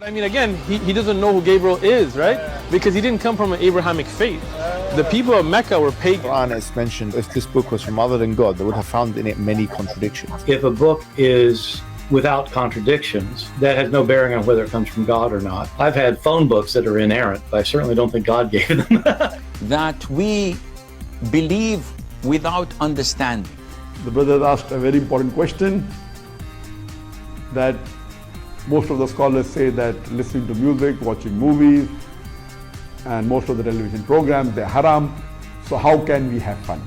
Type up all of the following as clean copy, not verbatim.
But I mean, again, he doesn't know who Gabriel is, right? Because he didn't come from an Abrahamic faith. The people of Mecca were pagan. Quran is mentioned, if this book was from other than God, they would have found in it many contradictions. If a book is without contradictions, that has no bearing on whether it comes from God or not. I've had phone books that are inerrant, but I certainly don't think God gave them. That we believe without understanding. The brother asked a very important question, that most of the scholars say that listening to music, watching movies, and most of the television programs, they're haram. So how can we have fun?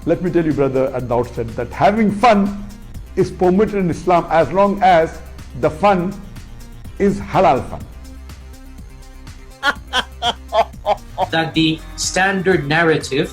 Let me tell you, brother, at the outset that having fun is permitted in Islam as long as the fun is halal fun. That the standard narrative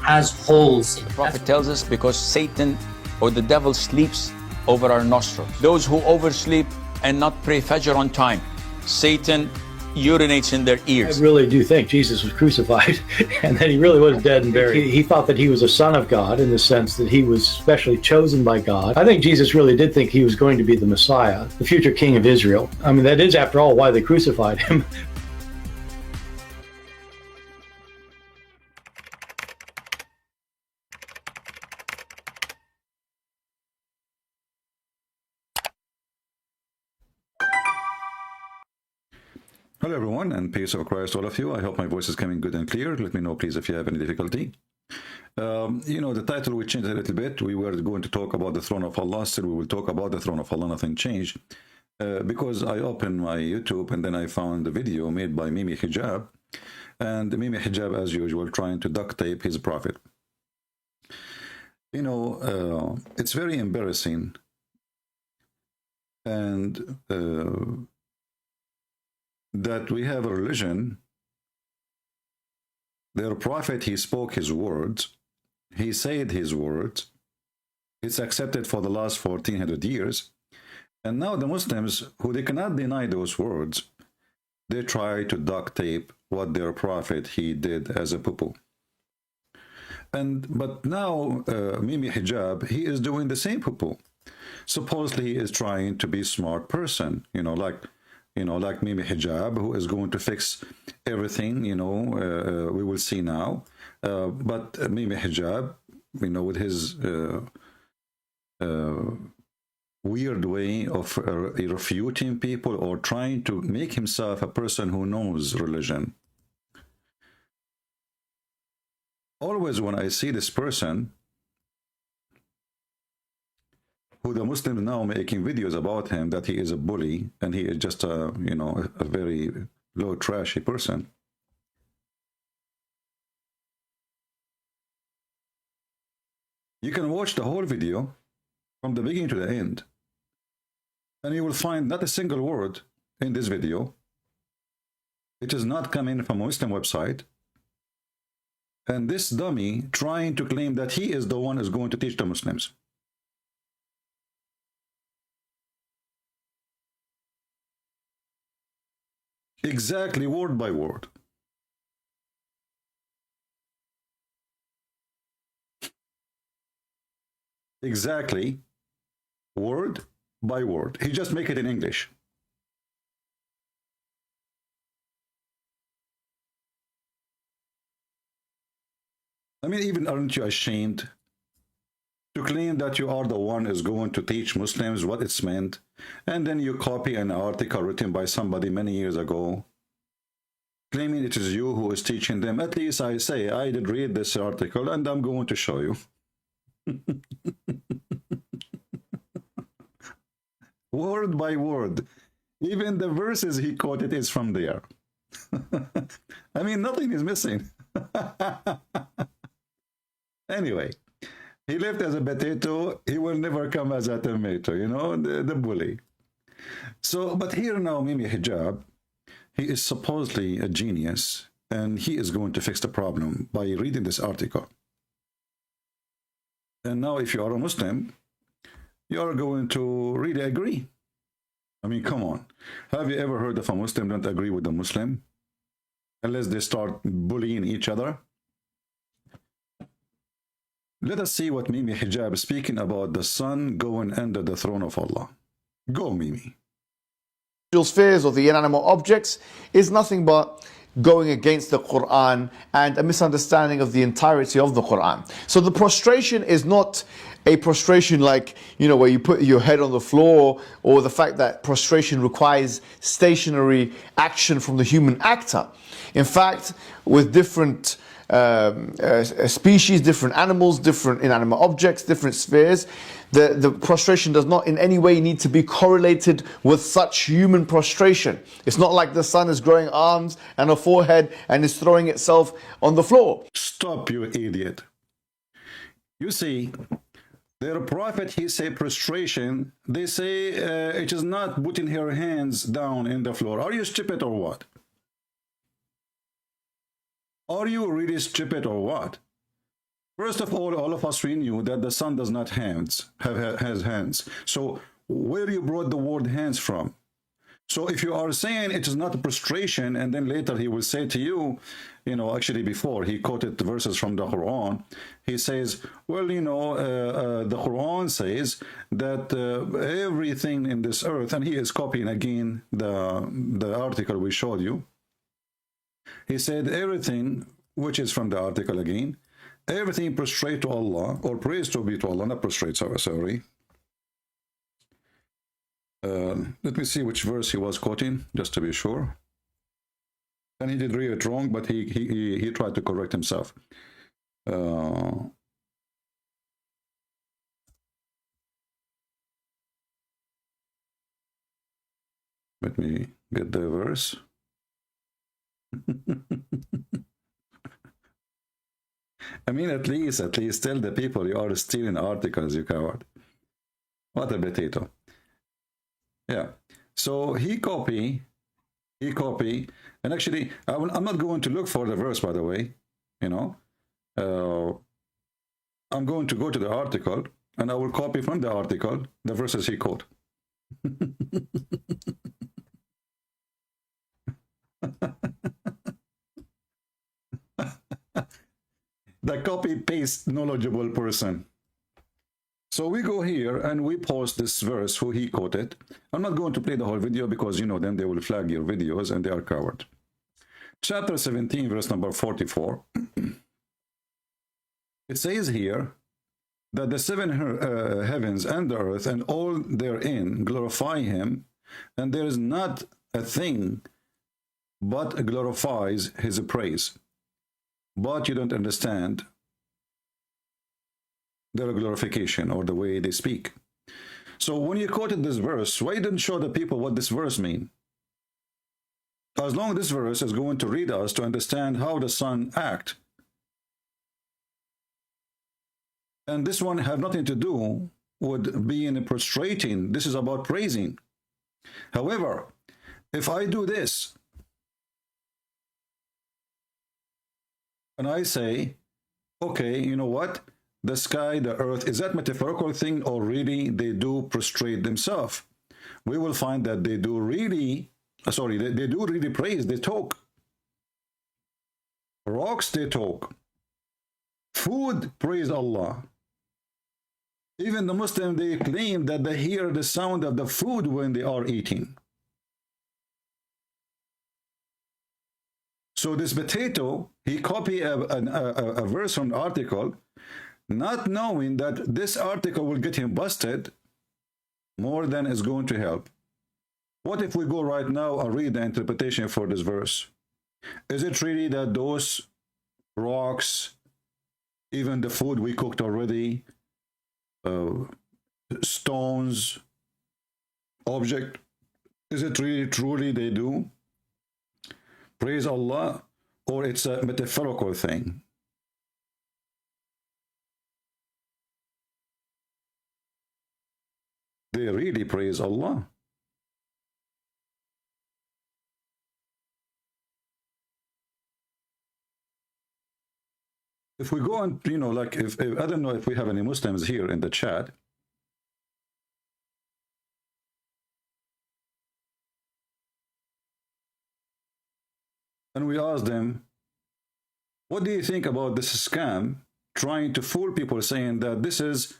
has holes in it. The Prophet tells us because Satan or the devil sleeps over our nostrils. Those who oversleep and not pray Fajr on time, Satan urinates in their ears. I really do think Jesus was crucified and that he really was dead and buried. He thought that he was a son of God in the sense that he was specially chosen by God. I think Jesus really did think he was going to be the Messiah, the future king of Israel. I mean, that is, after all, why they crucified him. Hello everyone, and peace of Christ all of you. I hope my voice is coming good and clear. Let me know please if you have any difficulty. You know, the title we changed a little bit. We were going to talk about the throne of Allah. Still we will talk about the throne of Allah. Nothing changed. Because I opened my YouTube and then I found a video made by Mimi Hijab. And Mimi Hijab, as usual, trying to duct tape his prophet. You know, it's very embarrassing. And that we have a religion, their prophet, he spoke his words, he said his words, it's accepted for the last 1400 years, and now the Muslims, who they cannot deny those words, they try to duct tape what their prophet he did as a poo-poo. But now Mimi Hijab, he is doing the same poo-poo. Supposedly he is trying to be a smart person, like Mimi Hijab, who is going to fix everything, we will see now. But Mimi Hijab, with his weird way of refuting people or trying to make himself a person who knows religion. Always when I see this person, who the Muslims now making videos about him, that he is a bully and he is just a very low trashy person. You can watch the whole video from the beginning to the end, and you will find not a single word in this video. It is not coming from a Muslim website. And this dummy trying to claim that he is the one who is going to teach the Muslims. Exactly, word by word. Exactly, word by word. He just make it in English. I mean, even aren't you ashamed to claim that you are the one who is going to teach Muslims what it's meant, and then you copy an article written by somebody many years ago, claiming it is you who is teaching them? At least I say, I did read this article, and I'm going to show you. Word by word. Even the verses he quoted is from there. I mean, nothing is missing. Anyway. He left as a potato, he will never come as a tomato, the bully. So, but here now, Mimi Hijab, he is supposedly a genius, and he is going to fix the problem by reading this article. And now, if you are a Muslim, you are going to really agree. I mean, come on. Have you ever heard of a Muslim don't agree with a Muslim? Unless they start bullying each other? Let us see what Mimi Hijab is speaking about the sun going under the throne of Allah. Go, Mimi. spheres or the inanimate objects is nothing but going against the Quran and a misunderstanding of the entirety of the Quran. So the prostration is not a prostration like, where you put your head on the floor, or the fact that prostration requires stationary action from the human actor. In fact, with different species, different animals, different inanimate objects, different spheres, the prostration does not in any way need to be correlated with such human prostration. It's not like the sun is growing arms and a forehead and is throwing itself on the floor. Stop, you idiot. You see, their prophet, he say prostration. They say it is not putting her hands down in the floor. Are you stupid or what? Are you really stupid or what? First of all of us, we knew that the sun does not has hands. So where you brought the word hands from? So if you are saying it is not a prostration, and then later he will say to you, actually before he quoted verses from the Quran, he says, well, the Quran says that everything in this earth, and he is copying again the article we showed you. He said everything, which is from the article again, everything prostrate to Allah, or praise to be to Allah, not prostrate, sorry. Let me see which verse he was quoting, just to be sure. And he did read it wrong, but he tried to correct himself. Let me get the verse. I mean, at least tell the people you are stealing articles, you coward. What a potato. Yeah. So he copy, and actually, I'm not going to look for the verse, by the way. I'm going to go to the article, and I will copy from the article the verses he quote. The copy-paste knowledgeable person. So we go here and we post this verse who he quoted. I'm not going to play the whole video because then they will flag your videos and they are covered. Chapter 17, verse number 44. It says here that the seven heavens and the earth and all therein glorify him, and there is not a thing but glorifies his praise. But you don't understand their glorification or the way they speak. So when you quoted this verse, why didn't show the people what this verse means? As long as this verse is going to read us to understand how the sun acts. And this one have nothing to do with being prostrating. This is about praising. However, if I do this, and I say, okay, you know what? The sky, the earth, is that metaphorical thing, or really they do prostrate themselves? We will find that they do really, they do really praise, they talk. Rocks, they talk. Food, praise Allah. Even the Muslim, they claim that they hear the sound of the food when they are eating. So this potato, he copied a verse from the article, not knowing that this article will get him busted more than is going to help. What if we go right now and read the interpretation for this verse? Is it really that those rocks, even the food we cooked already, stones, object, is it really truly they do praise Allah, or it's a metaphorical thing? They really praise Allah. If we go on, like if I don't know if we have any Muslims here in the chat. And we ask them, what do you think about this scam trying to fool people, saying that this is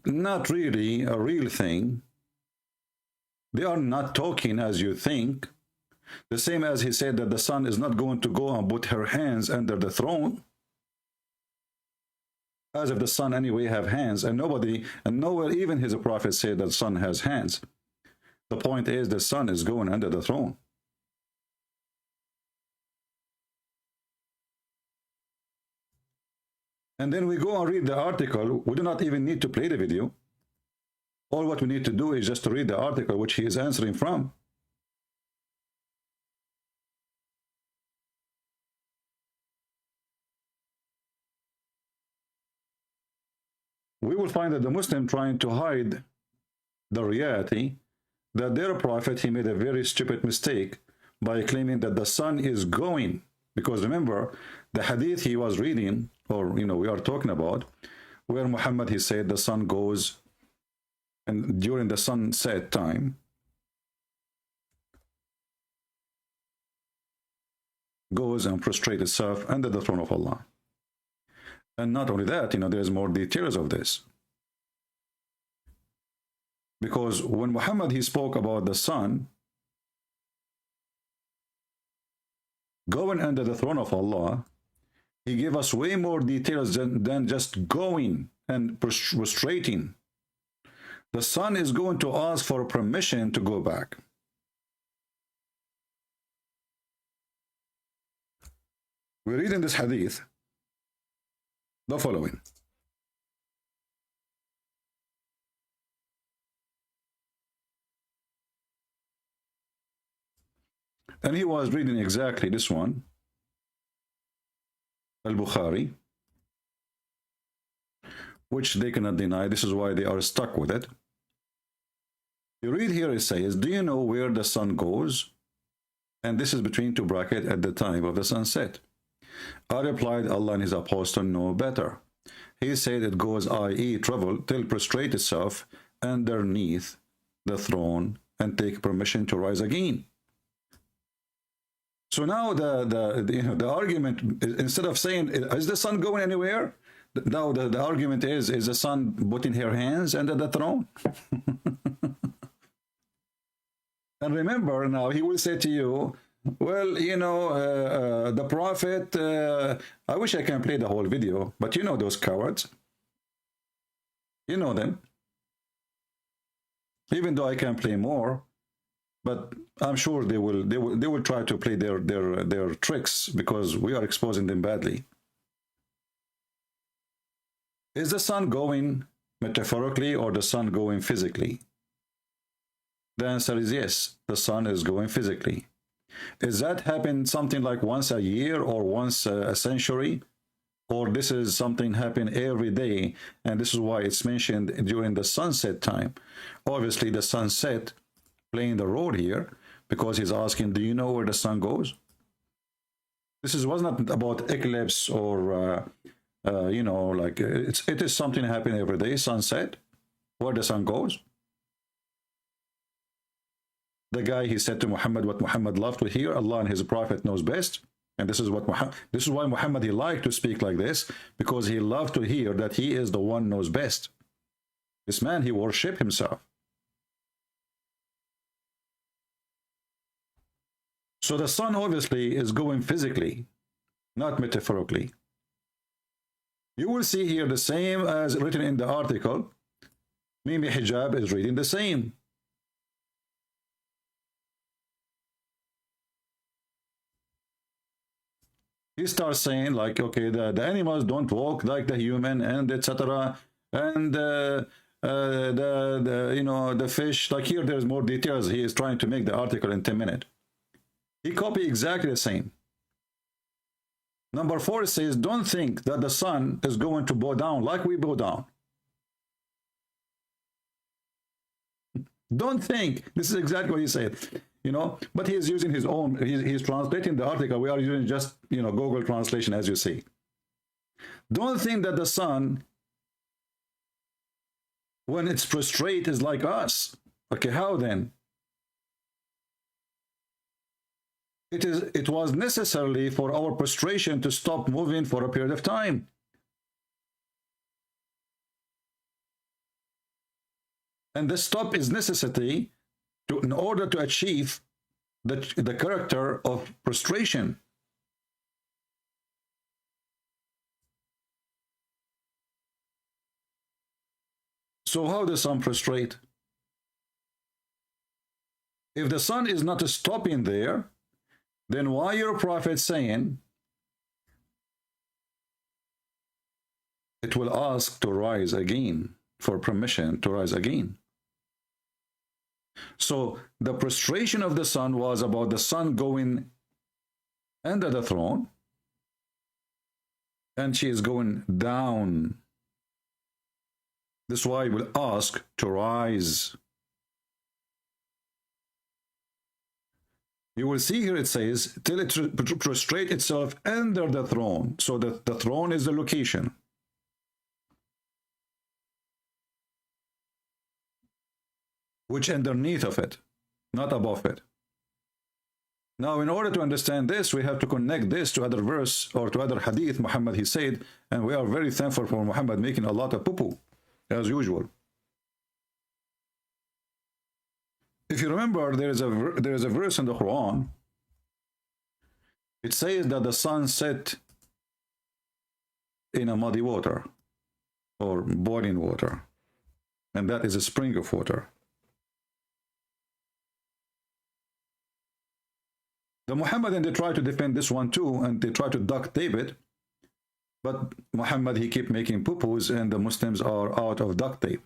not really a real thing, They are not talking as you think. The same as he said that the sun is not going to go and put her hands under the throne. As if the sun anyway have hands, and nobody, and nowhere even his prophet said that the sun has hands. The point is the sun is going under the throne. And then we go and read the article. We do not even need to play the video. All what we need to do is just to read the article which he is answering from. We will find that the Muslim trying to hide the reality that their prophet, he made a very stupid mistake by claiming that the sun is going. Because remember, the hadith he was reading, or we are talking about, where Muhammad, he said the sun goes, and during the sunset time, goes and prostrate itself under the throne of Allah. And not only that, there's more details of this. Because when Muhammad, he spoke about the sun going under the throne of Allah, he gave us way more details than just going and prostrating. The sun is going to ask for permission to go back. We read in this hadith the following. And he was reading exactly this one, Al-Bukhari, which they cannot deny. This is why they are stuck with it. You read here, it says, do you know where the sun goes? And this is between two brackets, at the time of the sunset. I replied, Allah and his apostle know better. He said it goes, i.e. travel, till prostrate itself underneath the throne and take permission to rise again. So now the argument, instead of saying, is the sun going anywhere? Now the argument is the sun putting her hands under the throne? And remember, now he will say to you, well, the prophet, I wish I can play the whole video, but those cowards. You know them. Even though I can play more, but I'm sure they will try to play their tricks, because we are exposing them badly. Is the sun going metaphorically or the sun going physically? The answer is yes, the sun is going physically. Is that happen something like once a year or once a century? Or this is something happen every day, and this is why it's mentioned during the sunset time? Obviously the sunset playing the role here, because he's asking, do you know where the sun goes? This was not about eclipse or it is something happening every day, sunset, where the sun goes. The guy, he said to Muhammad what Muhammad loved to hear, Allah and his prophet knows best. And this is why Muhammad, he liked to speak like this, because he loved to hear that he is the one knows best. This man, he worshiped himself. So the sun obviously is going physically, not metaphorically. You will see here the same as written in the article. Mimi Hijab is reading the same. He starts saying like, okay, the animals don't walk like the human, and etc. And the fish, like here there's more details. He is trying to make the article in 10 minutes. He copied exactly the same. Number 4 says, don't think that the sun is going to bow down like we bow down. Don't think. This is exactly what he said. But he is using his own, he's translating the article. We are using just, Google translation, as you see. Don't think that the sun, when it's prostrate, is like us. Okay, how then? It was necessarily for our prostration to stop moving for a period of time. And the stop is necessity in order to achieve the character of prostration. So how does sun prostrate? If the sun is not stopping there, then why your prophet saying it will ask to rise again, for permission to rise again? So the prostration of the sun was about the sun going under the throne, and she is going down. This is why he will ask to rise. You will see here it says, till it prostrate itself under the throne. So that the throne is the location. Which underneath of it, not above it. Now, in order to understand this, we have to connect this to other verse or to other hadith. Muhammad, he said, and we are very thankful for Muhammad making a lot of poo-poo, as usual. If you remember, there is a verse in the Quran. It says that the sun set in a muddy water or boiling water, and that is a spring of water. The Muhammadan, they try to defend this one too, and they try to duct tape it, but Muhammad, he keep making poo-poos, and the Muslims are out of duct tape.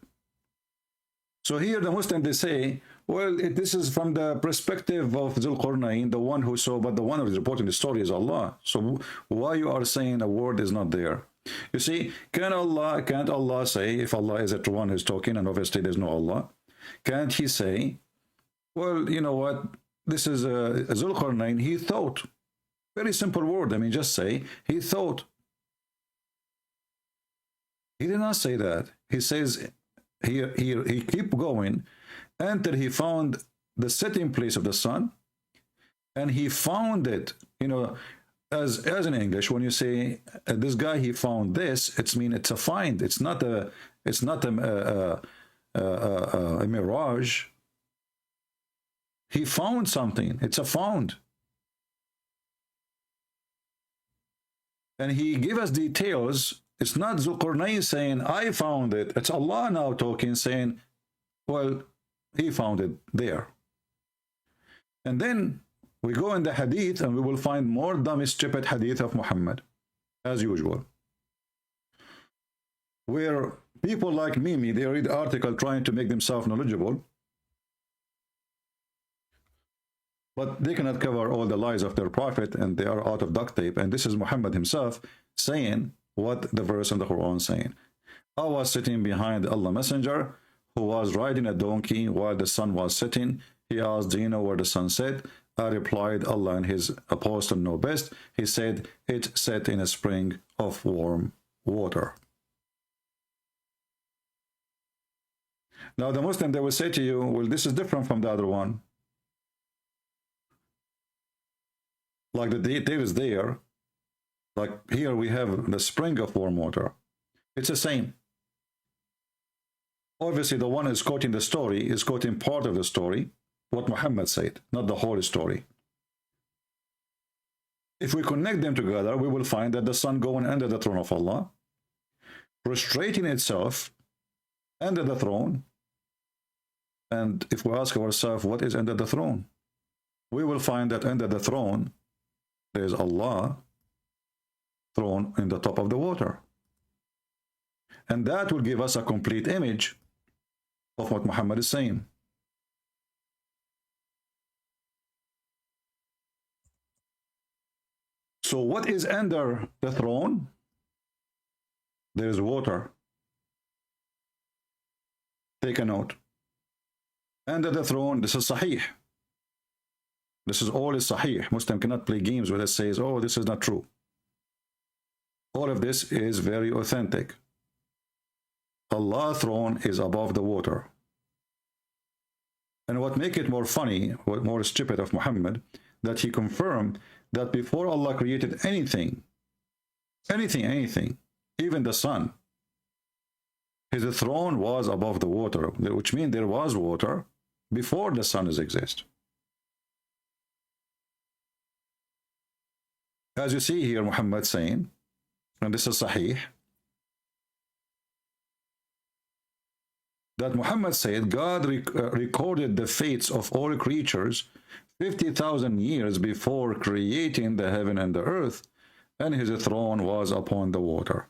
So here the Muslims, they say, well, this is from the perspective of Dhul Qarnayn, the one who saw, but the one who is reporting the story is Allah. So why you are saying a word is not there? You see, can't Allah say, if Allah is the one who's talking, and obviously there's no Allah, can't he say, well, you know what, this is Dhul Qarnayn, he thought. Very simple word, I mean, just say, he thought. He did not say that. He says, he keep going until he found the setting place of the sun, and he found it, you know, as in English, when you say this guy, he found this, it's mean it's a find. It's not a mirage. He found something. It's a found. And he gave us details. It's not Zulqarnain saying, I found it. It's Allah now talking, saying, well, he found it there. And then we go in the hadith, and we will find more dumb, stupid hadith of Muhammad, as usual. Where people like Mimi, they read the article trying to make themselves knowledgeable, but they cannot cover all the lies of their prophet, and they are out of duct tape. And this is Muhammad himself saying what the verse in the Quran is saying. I was sitting behind Allah Messenger, who was riding a donkey while the sun was setting. He asked, do you know where the sun set? I replied, Allah and his apostle know best. He said, it set in a spring of warm water. Now the Muslim, they will say to you, well, this is different from the other one. Like the detail is there. Like here we have the spring of warm water. It's the same. Obviously, the one who's quoting the story is quoting part of the story, what Muhammad said, not the whole story. If we connect them together, we will find that the sun going under the throne of Allah, prostrating itself under the throne. And if we ask ourselves, what is under the throne? We will find that under the throne, there is Allah, throne in the top of the water. And that will give us a complete image of what Muhammad is saying. So what is under the throne? There is water. Take a note. Under the throne, this is Sahih. This is all is Sahih. Muslim cannot play games where it says, oh, this is not true. All of this is very authentic. Allah's throne is above the water. And what make it more funny, what more stupid of Muhammad, that he confirmed that before Allah created anything, even the sun, his throne was above the water, which means there was water, before the sun exists. As you see here, Muhammad saying, and this is Sahih, that Muhammad said God recorded the fates of all creatures 50,000 years before creating the heaven and the earth, and his throne was upon the water.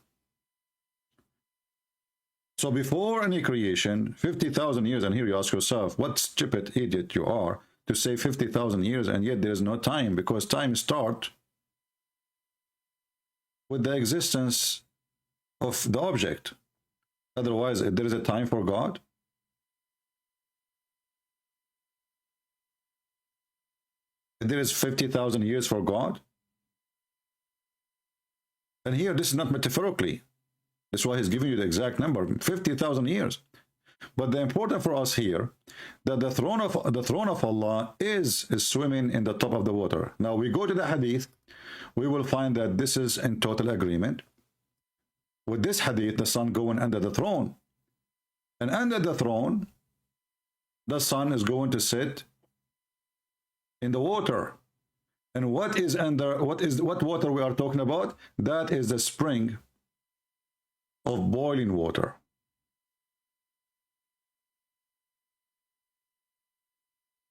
So before any creation, 50,000 years, and here you ask yourself, what stupid idiot you are to say 50,000 years, and yet there is no time, because time starts with the existence of the object. Otherwise, there is a time for God. There is 50,000 years for God. And here, this is not metaphorically. That's why he's giving you the exact number, 50,000 years. But the important for us here, that the throne of Allah is swimming in the top of the water. Now we go to the hadith, we will find that this is in total agreement. With this hadith, the sun going under the throne. And under the throne, the sun is going to sit in the water. And what is under, what water we are talking about? That is the spring of boiling water.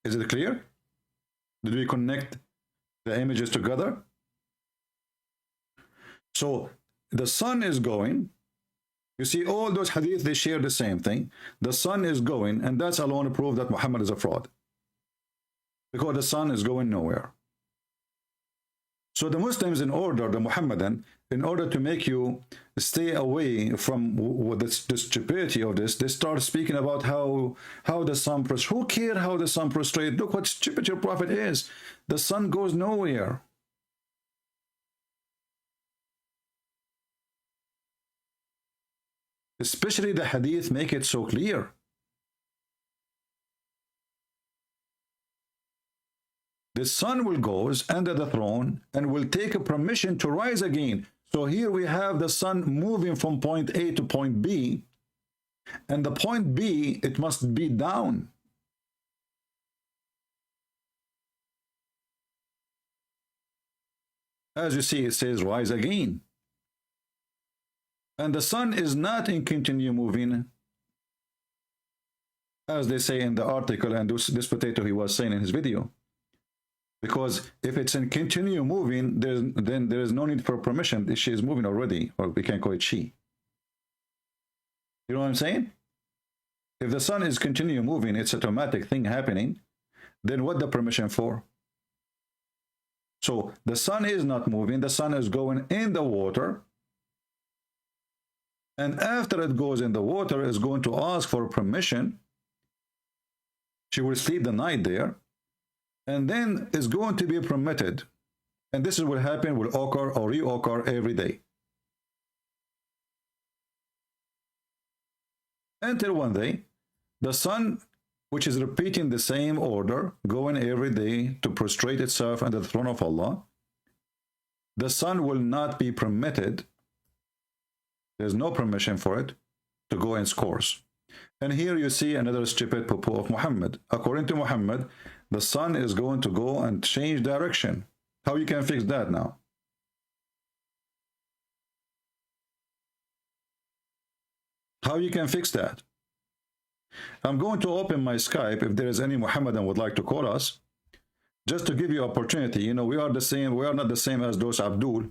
Is it clear? Did we connect the images together? So the sun is going. You see, all those hadith, they share the same thing. The sun is going, and that's alone to prove that Muhammad is a fraud. Because the sun is going nowhere. So the Muslims, in order, the Muhammadan, in order to make you stay away from the stupidity of this, they start speaking about how the sun prostrates. Who cares how the sun prostrates? Look what stupid your prophet is. The sun goes nowhere. Especially the hadith make it so clear. The sun will goes under the throne and will take a permission to rise again. So here we have the sun moving from point A to point B, and the point B, it must be down. As you see, it says rise again. And the sun is not in continue moving, as they say in the article, and this potato he was saying in his video. Because if it's in continue moving, then there is no need for permission. She is moving already, or we can call it she. You know what I'm saying? If the sun is continue moving, it's an automatic thing happening, then what the permission for? So the sun is not moving, the sun is going in the water, and after it goes in the water, it's going to ask for permission. She will sleep the night there, and then it's going to be permitted. And this is what happen, will occur or reoccur every day. Until one day, the sun, which is repeating the same order, going every day to prostrate itself under the throne of Allah, the sun will not be permitted. There's no permission for it to go its course. And here you see another stupid poo-poo of Muhammad. According to Muhammad, the sun is going to go and change direction. How you can fix that now? How you can fix that? I'm going to open my Skype if there is any Muhammadan would like to call us, just to give you opportunity. You know, we are the same. We are not the same as those Abdul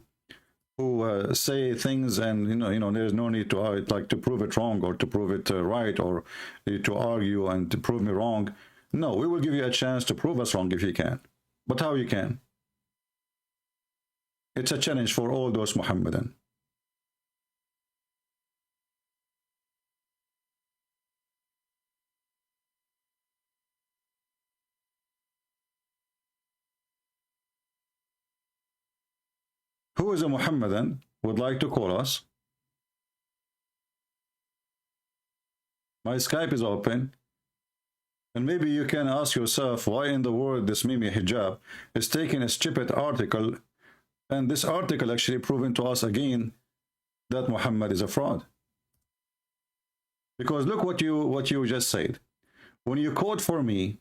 who say things, and you know there's no need to like to prove it wrong or to prove it right, or to argue and to prove me wrong. No, we will give you a chance to prove us wrong if you can. But how you can? It's a challenge for all those Muhammadan. Who is a Muhammadan would like to call us? My Skype is open. And maybe you can ask yourself, why in the world this Mimi Hijab is taking a stupid article, and this article actually proving to us again that Muhammad is a fraud. Because look what you just said. when you quote for me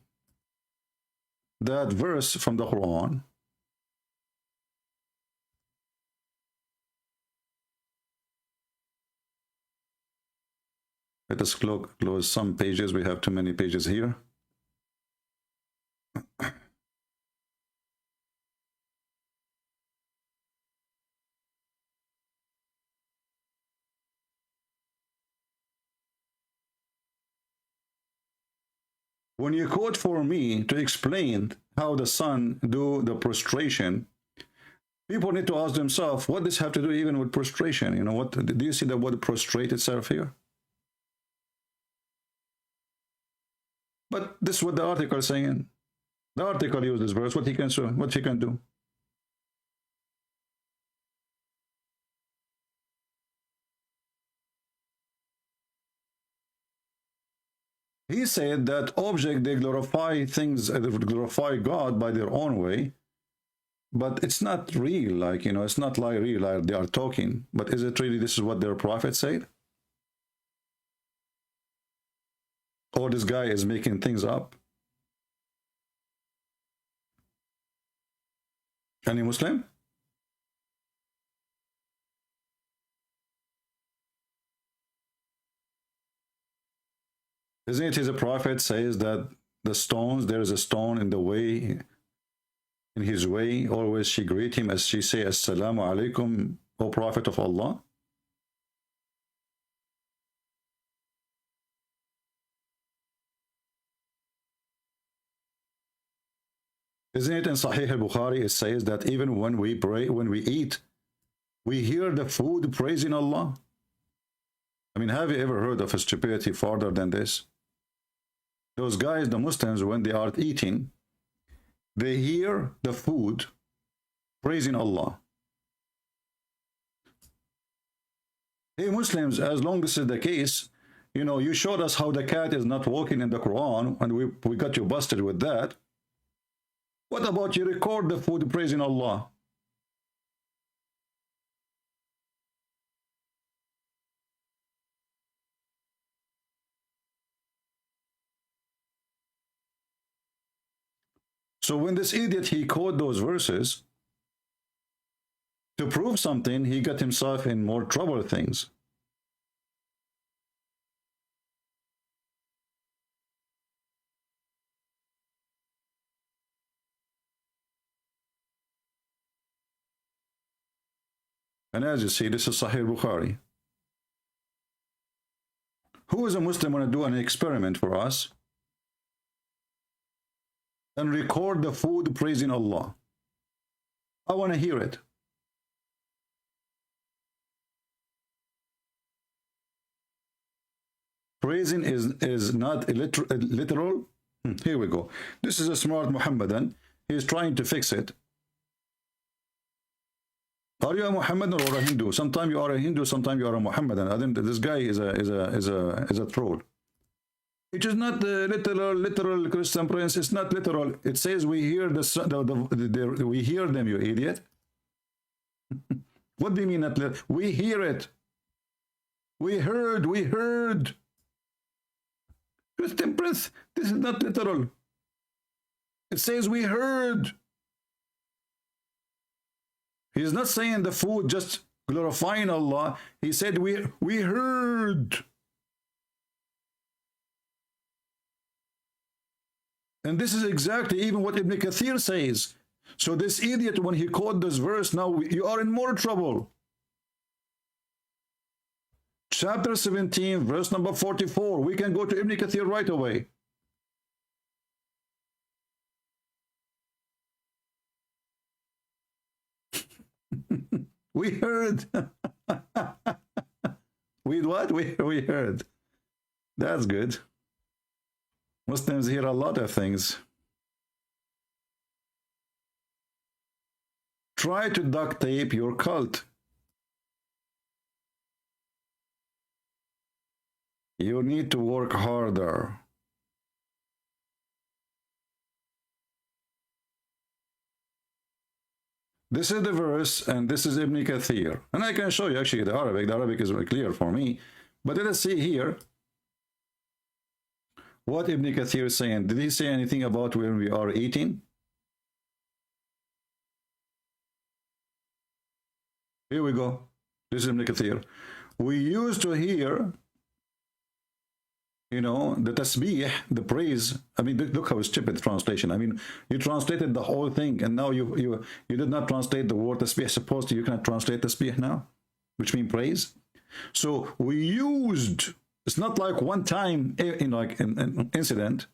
that verse from the Quran, let us close some pages. We have too many pages here. When you quote for me to explain how the sun do the prostration, people need to ask themselves, what does have to do even with prostration? You know, what do you see the word prostrate itself here? But this is what the article is saying. The article used this verse, what he can do. He said that object, they glorify things, they glorify God by their own way, but it's not real, like, you know, it's not like real, like they are talking. But is it really this is what their prophet said? Or this guy is making things up? Any Muslim? Isn't it his prophet says that the stones, there is a stone in the way, in his way, always she greet him as she say, Assalamu alaikum, O Prophet of Allah? Isn't it in Sahih al-Bukhari, it says that even when we pray, when we eat, we hear the food praising Allah? I mean, have you ever heard of a stupidity farther than this? Those guys, the Muslims, when they are eating, they hear the food praising Allah. Hey Muslims, as long as this is the case, you know, you showed us how the cat is not walking in the Quran, and we got you busted with that. What about you record the food praising Allah? So when this idiot, he quoted those verses to prove something, he got himself in more trouble things. And as you see, this is Sahih Bukhari. Who is a Muslim want to do an experiment for us and record the food praising Allah? I want to hear it. Praising is not literal. Here we go. This is a smart Muhammadan. He is trying to fix it. Are you a Muhammadan or a Hindu? Sometimes you are a Hindu, sometimes you are a Muhammadan. I think that this guy is a troll. It is not the literal Christian prince. It's not literal. It says we hear we hear them, you idiot. What do you mean not literal? We hear it. We heard. Christian prince, this is not literal. It says we heard. He's not saying the food just glorifying Allah. He said we heard. And this is exactly even what Ibn Kathir says. So this idiot, when he quoted this verse, now you are in more trouble. Chapter 17, verse number 44. We can go to Ibn Kathir right away. We heard. We what? We heard. That's good. Muslims hear a lot of things. Try to duct tape your cult. You need to work harder. This is the verse, and this is Ibn Kathir. And I can show you actually the Arabic. The Arabic is very clear for me. But let us see here what Ibn Kathir is saying. Did he say anything about when we are eating? Here we go. This is Ibn Kathir. We used to hear, you know, the tasbih, the praise. I mean, look how stupid the translation. I mean, you translated the whole thing, and now you did not translate the word tasbih. Supposed you cannot translate tasbih now, which means praise. So we used. It's not like one time, in like an incident.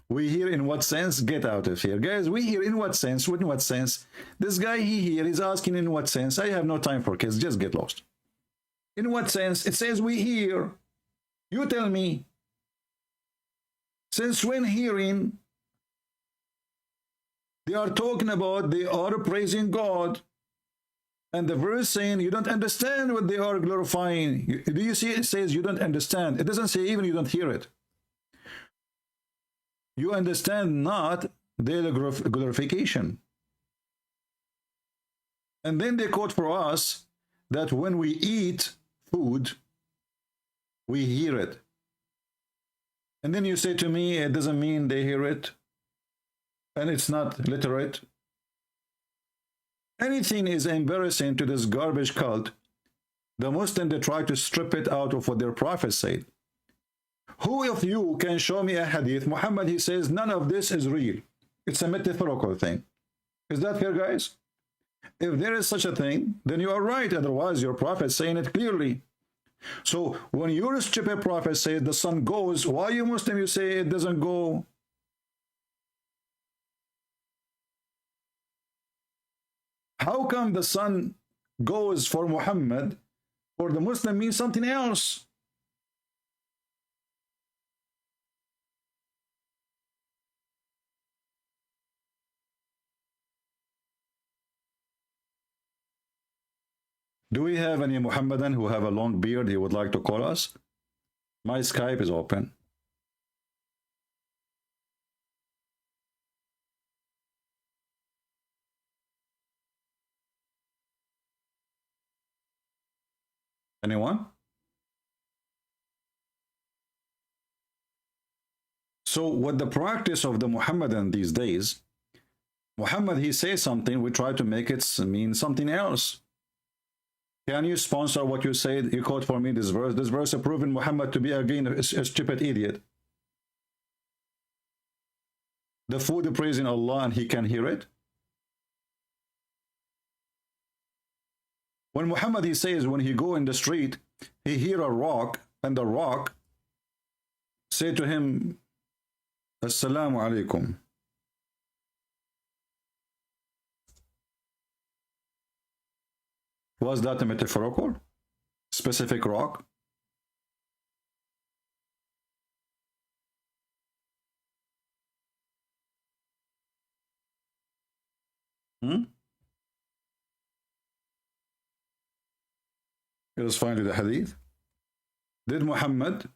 We hear in what sense? Get out of here, guys. We hear in what sense? In what sense? This guy here is asking in what sense. I have no time for kids. Just get lost. In what sense? It says we hear. You tell me. Since when hearing? They are talking about they are praising God. And the verse saying you don't understand what they are glorifying. Do you see it says you don't understand? It doesn't say even you don't hear it. You understand not their glorification. And then they quote for us that when we eat food, we hear it. And then you say to me, it doesn't mean they hear it. And it's not literate. Anything is embarrassing to this garbage cult. The Muslims, they try to strip it out of what their prophet said. Who of you can show me a hadith? Muhammad, he says, none of this is real. It's a metaphorical thing. Is that fair, guys? If there is such a thing, then you are right. Otherwise, your prophet is saying it clearly. So when your stupid prophet says the sun goes, why you Muslim, you say it doesn't go? How come the sun goes for Muhammad, for the Muslim means something else? Do we have any Muhammadan who have a long beard he would like to call us? My Skype is open. Anyone? So what the practice of the Muhammadan these days, Muhammad, he says something, we try to make it mean something else. Can you sponsor what you said? You quote for me this verse. This verse is proving Muhammad to be again a stupid idiot. The food praising Allah and he can hear it. When Muhammad, he says, when he go in the street, he hear a rock, and the rock say to him, Assalamu alaikum. Was that a metaphorical? Specific rock? Let us find the hadith. Did Muhammad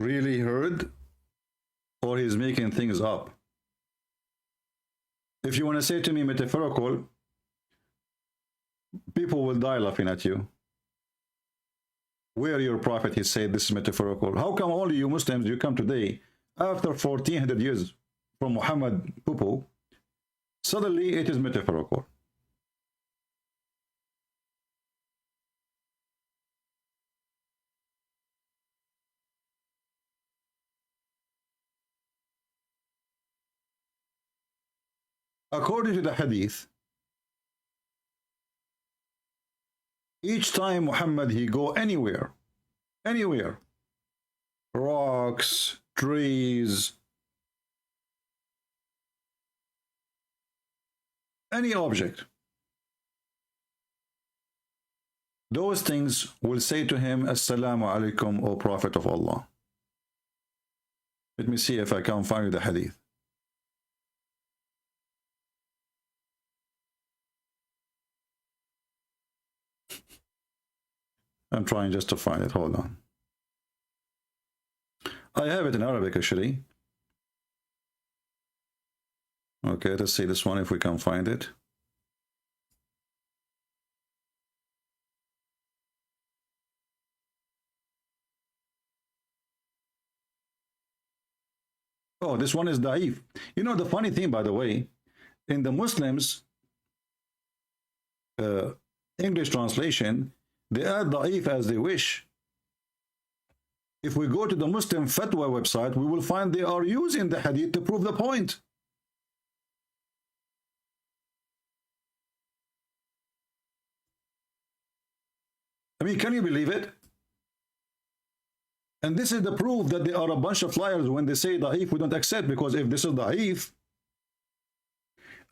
really heard, or he's making things up? If you want to say to me metaphorical, people will die laughing at you. Where your prophet, he said this is metaphorical. How come only you Muslims, you come today, after 1400 years from Muhammad Pupu, suddenly it is metaphorical? According to the hadith, each time Muhammad, he go anywhere, rocks, trees, any object, those things will say to him, Assalamu alaikum, O Prophet of Allah. Let me see if I can find the hadith. I'm trying just to find it. Hold on. I have it in Arabic, actually. Okay, let's see this one if we can find it. Oh, this one is da'if. You know, the funny thing, by the way, in the Muslims, English translation, they add da'if as they wish. If we go to the Muslim fatwa website, we will find they are using the hadith to prove the point. I mean, can you believe it? And this is the proof that they are a bunch of liars when they say da'if, we don't accept, because if this is da'if,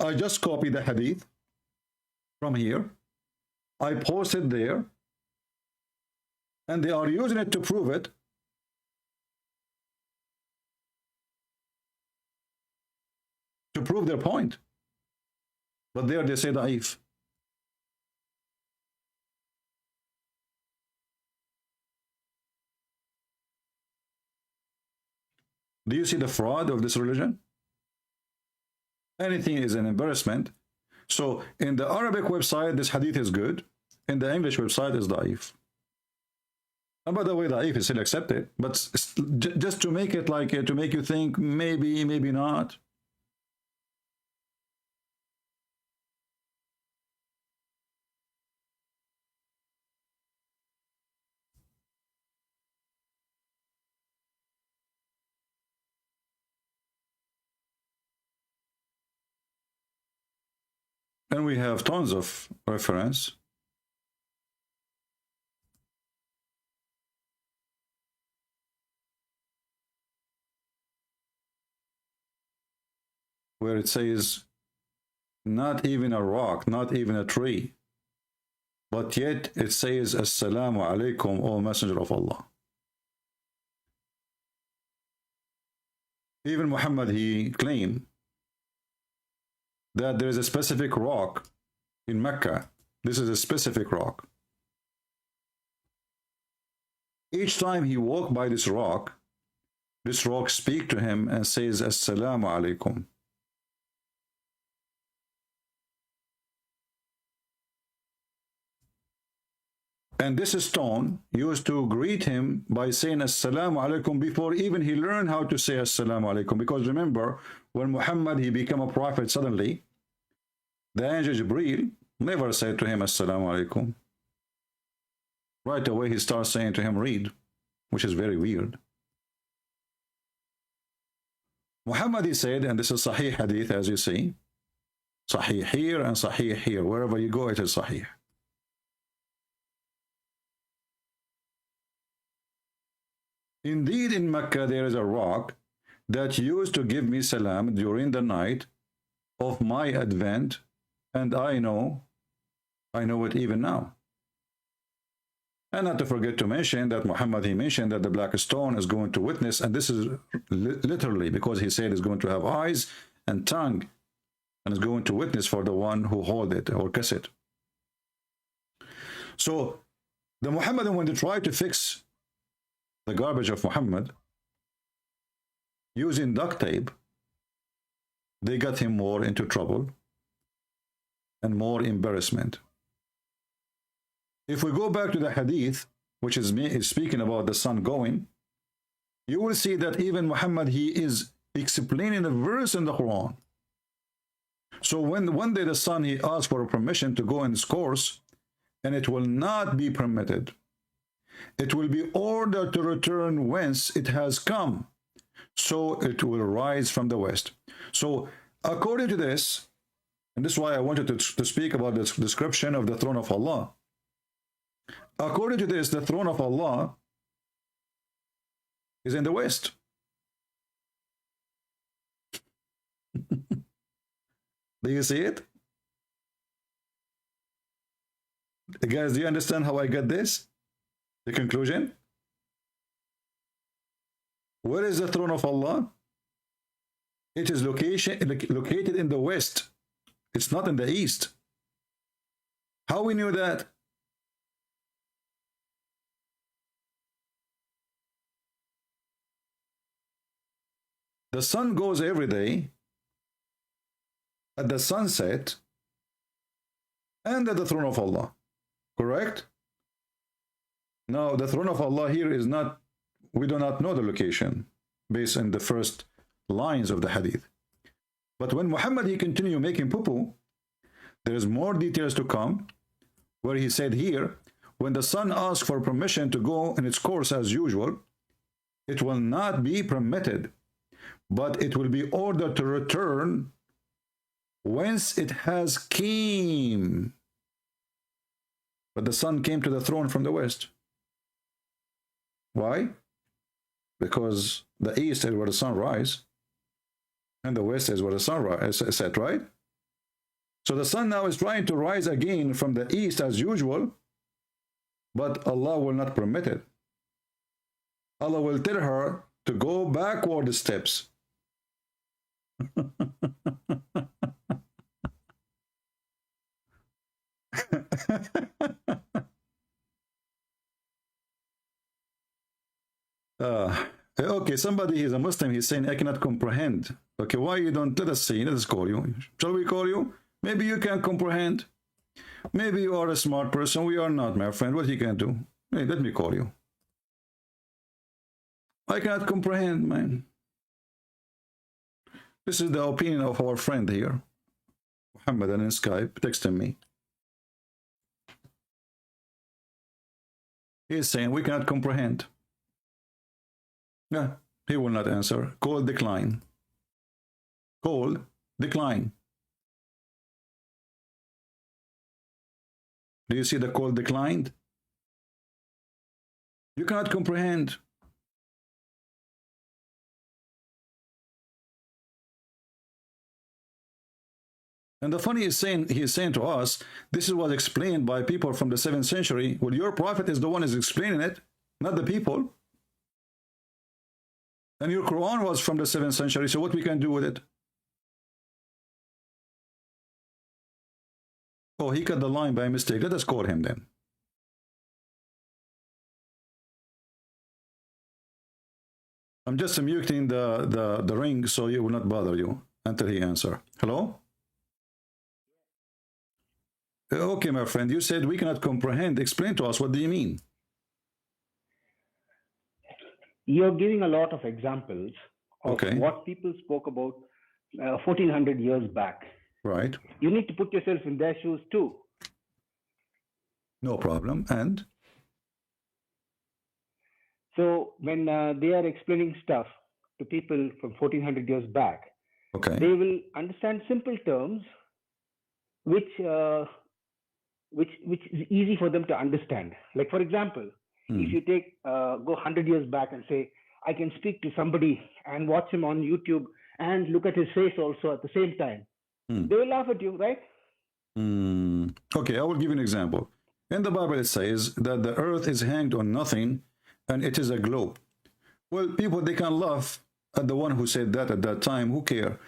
I just copy the hadith from here, I post it there, and they are using it to prove it. To prove their point. But there they say da'if. Do you see the fraud of this religion? Anything is an embarrassment. So in the Arabic website, this hadith is good. In the English website, is da'if. And by the way, da'if is still accepted, but just to make it like, to make you think maybe, maybe not. And we have tons of reference. Where it says, not even a rock, not even a tree, but yet it says, Assalamu alaikum, O Messenger of Allah. Even Muhammad, he claimed that there is a specific rock in Mecca. This is a specific rock. Each time he walked by this rock speaks to him and says, Assalamu alaikum. And this stone used to greet him by saying Assalamu alaikum before even he learned how to say Assalamu alaikum. Because remember, when Muhammad, he became a prophet suddenly, the angel Jibreel never said to him Assalamu alaikum. Right away he starts saying to him, read, which is very weird. Muhammad, he said, and this is Sahih hadith, as you see, Sahih here and Sahih here, wherever you go it is Sahih. Indeed, in Mecca there is a rock that used to give me salam during the night of my advent, and I know it even now. And not to forget to mention that Muhammad, he mentioned that the black stone is going to witness, and this is literally because he said it's going to have eyes and tongue, and is going to witness for the one who hold it or kiss it. So the Muhammadan, when they tried to fix the garbage of Muhammad using duct tape, they got him more into trouble and more embarrassment. If we go back to the hadith, which is speaking about the sun going, you will see that even Muhammad, he is explaining a verse in the Quran. So when one day the son, he asked for permission to go in this course, and it will not be permitted. It will be ordered to return whence it has come, so it will rise from the west. So according to this, and this is why I wanted to speak about this description of the throne of Allah. According to this, the throne of Allah is in the west. Do you see it? Guys, do you understand how I got this? The conclusion? Where is the throne of Allah? It is located in the west. It's not in the east. How we knew that? The sun goes every day at the sunset and at the throne of Allah. Correct? Now, the throne of Allah here is not, we do not know the location based on the first lines of the hadith. But when Muhammad, he continued making poo-poo, there is more details to come, where he said here, when the sun asks for permission to go in its course as usual, it will not be permitted, but it will be ordered to return whence it has came. But the sun came to the throne from the west. Why? Because the east is where the sun rises, and the west is where the sun is set, right? So the sun now is trying to rise again from the east as usual, but Allah will not permit it. Allah will tell her to go backward steps. Okay, somebody is a Muslim, he's saying, I cannot comprehend. Okay, why you don't let us see? Let us call you. Shall we call you? Maybe you can comprehend. Maybe you are a smart person. We are not, my friend. What you can do? Hey, let me call you. I cannot comprehend, man. This is the opinion of our friend here, Muhammad, and in Skype, texting me. He is saying we cannot comprehend. Yeah, he will not answer. Call decline. Call decline. Do you see the call declined? You cannot comprehend. And the funny is saying, he is saying to us, this is what explained by people from the 7th century. Well, your prophet is the one who is explaining it, not the people. And your Quran was from the 7th century, so what we can do with it? Oh, he cut the line by mistake. Let us call him then. I'm just muting the ring so it will not bother you until he answers. Hello? Okay, my friend, you said we cannot comprehend. Explain to us, what do you mean? You're giving a lot of examples of what people spoke about 1400 years back. Right. You need to put yourself in their shoes too. No problem. And? So when they are explaining stuff to people from 1400 years back, okay, they will understand simple terms which is easy for them to understand. Like, for example, if you go 100 years back and say, I can speak to somebody and watch him on YouTube and look at his face also at the same time, they will laugh at you, right? Okay, I will give you an example. In the Bible, it says that the earth is hanged on nothing and it is a globe. Well, people, they can laugh at the one who said that at that time. Who care?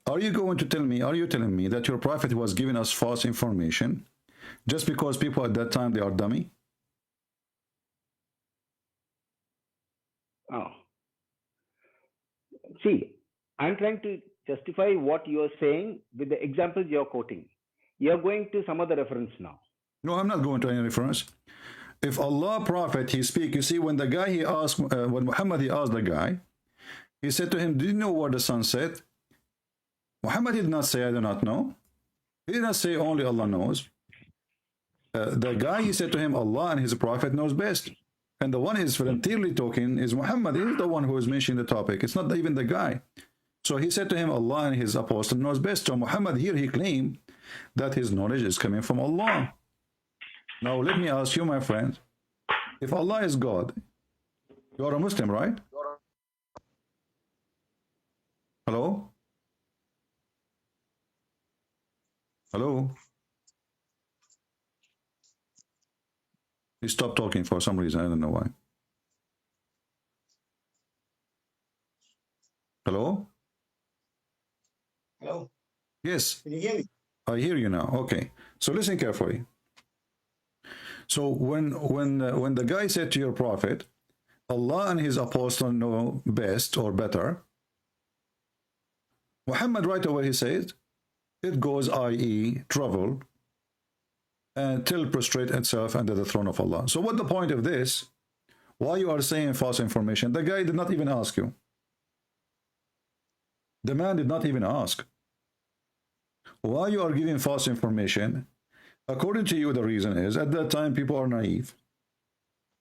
Are you going to tell me, are you telling me that your prophet was giving us false information just because people at that time, they are dummy? Oh. See, I'm trying to justify what you're saying with the examples you're quoting. You're going to some other reference now. No, I'm not going to any reference. If Allah prophet, he speak, you see, when the guy, he asked, when Muhammad, he asked the guy, he said to him, do you know where the sun set? Muhammad did not say, I do not know. He did not say only Allah knows. The guy, he said to him, Allah and his prophet knows best. And the one who is voluntarily talking is Muhammad. He is the one who is mentioning the topic. It's not even the guy. So he said to him, Allah and his apostle knows best. So Muhammad here, he claimed that his knowledge is coming from Allah. Now let me ask you, my friend, if Allah is God, you are a Muslim, right? Hello? Hello? He stopped talking for some reason. I don't know why. Hello? Hello? Yes. Can you hear me? I hear you now. Okay. So listen carefully. So when the guy said to your prophet, Allah and his apostle know best or better, Muhammad right away, he says, it goes, i.e., travel, until prostrate itself under the throne of Allah. So what the point of this? Why you are saying false information? The guy did not even ask you. The man did not even ask. Why you are giving false information? According to you, the reason is, at that time, people are naive.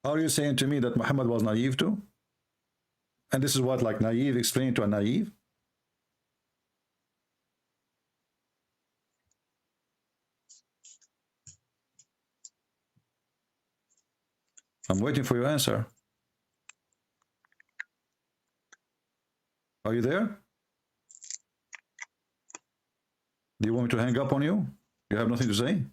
Are you saying to me that Muhammad was naive too? And this is what, like, naive explained to a naive? I'm waiting for your answer. Are you there? Do you want me to hang up on you? You have nothing to say?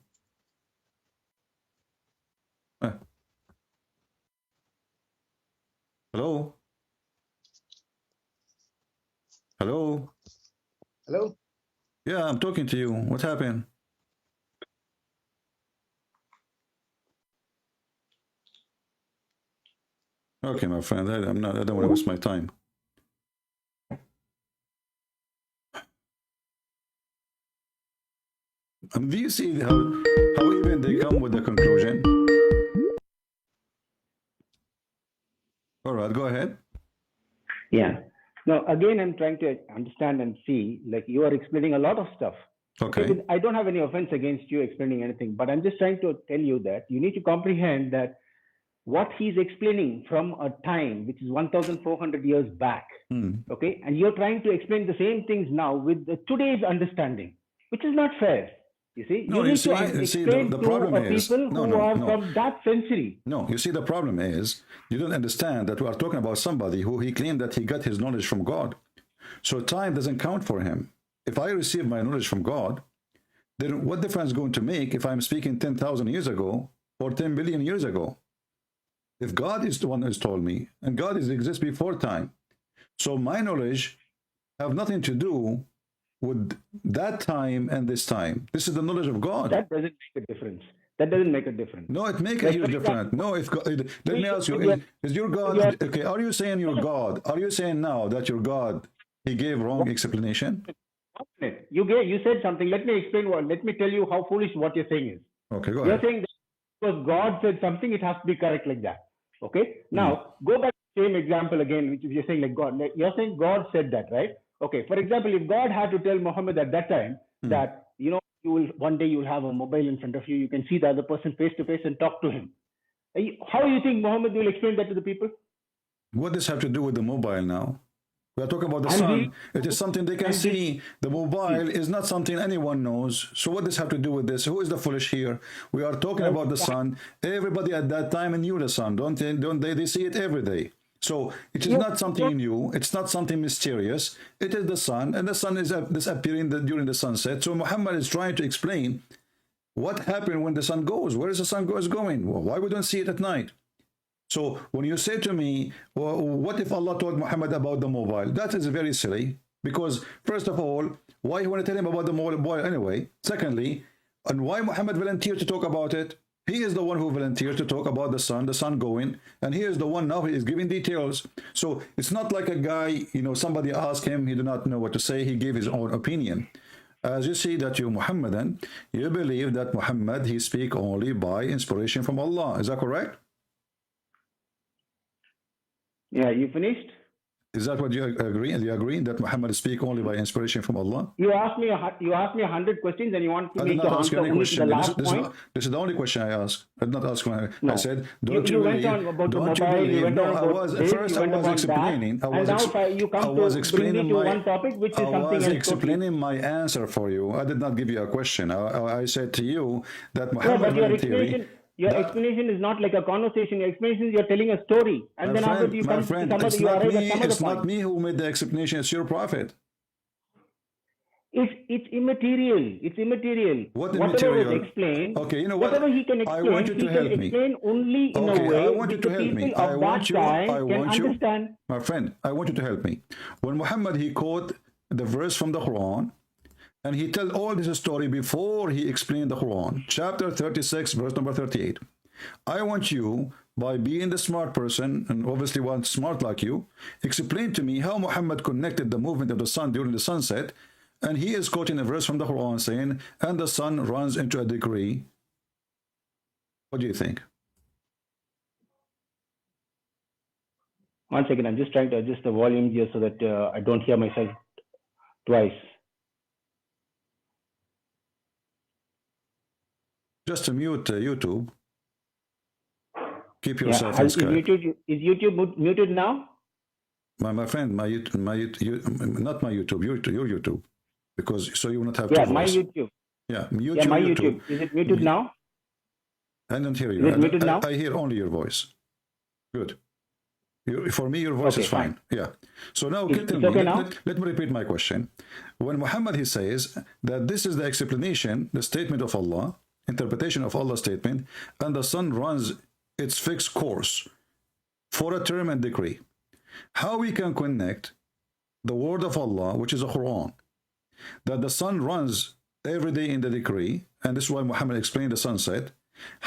Hello? Hello? Hello? Yeah, I'm talking to you. What happened? Okay, my friend, I don't want to waste my time. Do you see how even they come with the conclusion? All right, go ahead. Yeah. Now, again, I'm trying to understand and see, like, you are explaining a lot of stuff. Okay. I don't have any offense against you explaining anything, but I'm just trying to tell you that you need to comprehend that what he's explaining from a time which is 1,400 years back, okay? And you're trying to explain the same things now with today's understanding, which is not fair. You see, No, you need to explain the problem to is, people who are from that century. No, you see, the problem is, you don't understand that we are talking about somebody who he claimed that he got his knowledge from God. So time doesn't count for him. If I receive my knowledge from God, then what difference is going to make if I'm speaking 10,000 years ago or 10 billion years ago? If God is the one who's told me, and God exists before time, so my knowledge have nothing to do with that time and this time. This is the knowledge of God. That doesn't make a difference. That doesn't make a difference. No, it makes a huge difference. No, if God, let me ask you, is your God, okay, are you saying your God, are you saying now that your God, he gave wrong explanation? You said something. Let me explain let me tell you how foolish what you're saying is. Okay, go You're ahead. saying that because God said something, it has to be correct like that. Okay? Now, go back to the same example again, which is you're saying like God. You're saying God said that, right? Okay, for example, if God had to tell Muhammad at that time that, you know, one day you'll have a mobile in front of you, you can see the other person face to face and talk to him. How do you think Muhammad will explain that to the people? What does have to do with the mobile now? We are talking about the sun. It is something they can see. The mobile is not something anyone knows. So what does have to do with this? Who is the foolish here? We are talking about the sun. Everybody at that time knew the sun, don't they? They see it every day. So it is not something new. It's not something mysterious. It is the sun, and the sun is disappearing during the sunset. So Muhammad is trying to explain what happened when the sun goes. Where is the sun going? Why we don't see it at night? So when you say to me, well, what if Allah told Muhammad about the mobile? That is very silly, because first of all, why you want to tell him about the mobile anyway? Secondly, and why Muhammad volunteered to talk about it? He is the one who volunteered to talk about the sun going, and he is the one now, he is giving details. So it's not like a guy, you know, somebody asked him, he did not know what to say, he gave his own opinion. As you see that you Muhammadan, you believe that Muhammad, he speak only by inspiration from Allah. Is that correct? Yeah, you finished? Is that what you agree? Are you agreeing that Muhammad speak only by inspiration from Allah? You asked me 100 questions and you want me to answer only to the last point? This is the only question I asked. I did not ask when No. I said, don't You you went believe? on about the Don't you mobile, you believe? went No, on I about was this, first. you I went was on explaining. that, I was and now you come I was to explaining bring me to my one topic, which is I something was else explaining my answer for you. I did not give you a question. I said to you that No, Muhammad but your theory. explanation is not like a conversation. Your explanation is you're telling a story, and then after you come to some other, you arrive at some other It's not point. me who made the explanation. It's your prophet. It's immaterial. It's immaterial. What Whatever immaterial? was explained, Okay, you know what? whatever he can I explain, want you he to can help me. explain only in Okay, a way I want you which to the help me. people of that time can understand. My friend, I want you to help me. When Muhammad, he quote the verse from the Quran, and he tell all this story before he explained the Quran. Chapter 36, verse number 38. I want you, by being the smart person, and obviously one smart like you, explain to me how Muhammad connected the movement of the sun during the sunset, and he is quoting a verse from the Quran saying, and the sun runs into a degree. What do you think? 1 second, I'm just trying to adjust the volume here so that I don't hear myself twice. Just to mute YouTube. Keep Yeah. yourself in Is Skype. YouTube muted now? My friend, not my YouTube, your YouTube, because so you will not have Yeah, two my voices. YouTube. Yeah, mute Yeah, your my YouTube. YouTube. Is it muted now? I don't hear Is you. it muted now? I hear only your voice. Good. For me, your voice Okay, is fine. Yeah. So now, It's tell me, okay now? let me repeat my question. When Muhammad, he says that this is the explanation, the statement of Allah, interpretation of Allah's statement, and the sun runs its fixed course for a term and decree. How we can connect the word of Allah, which is a Quran, that the sun runs every day in the decree, and this is why Muhammad explained the sunset,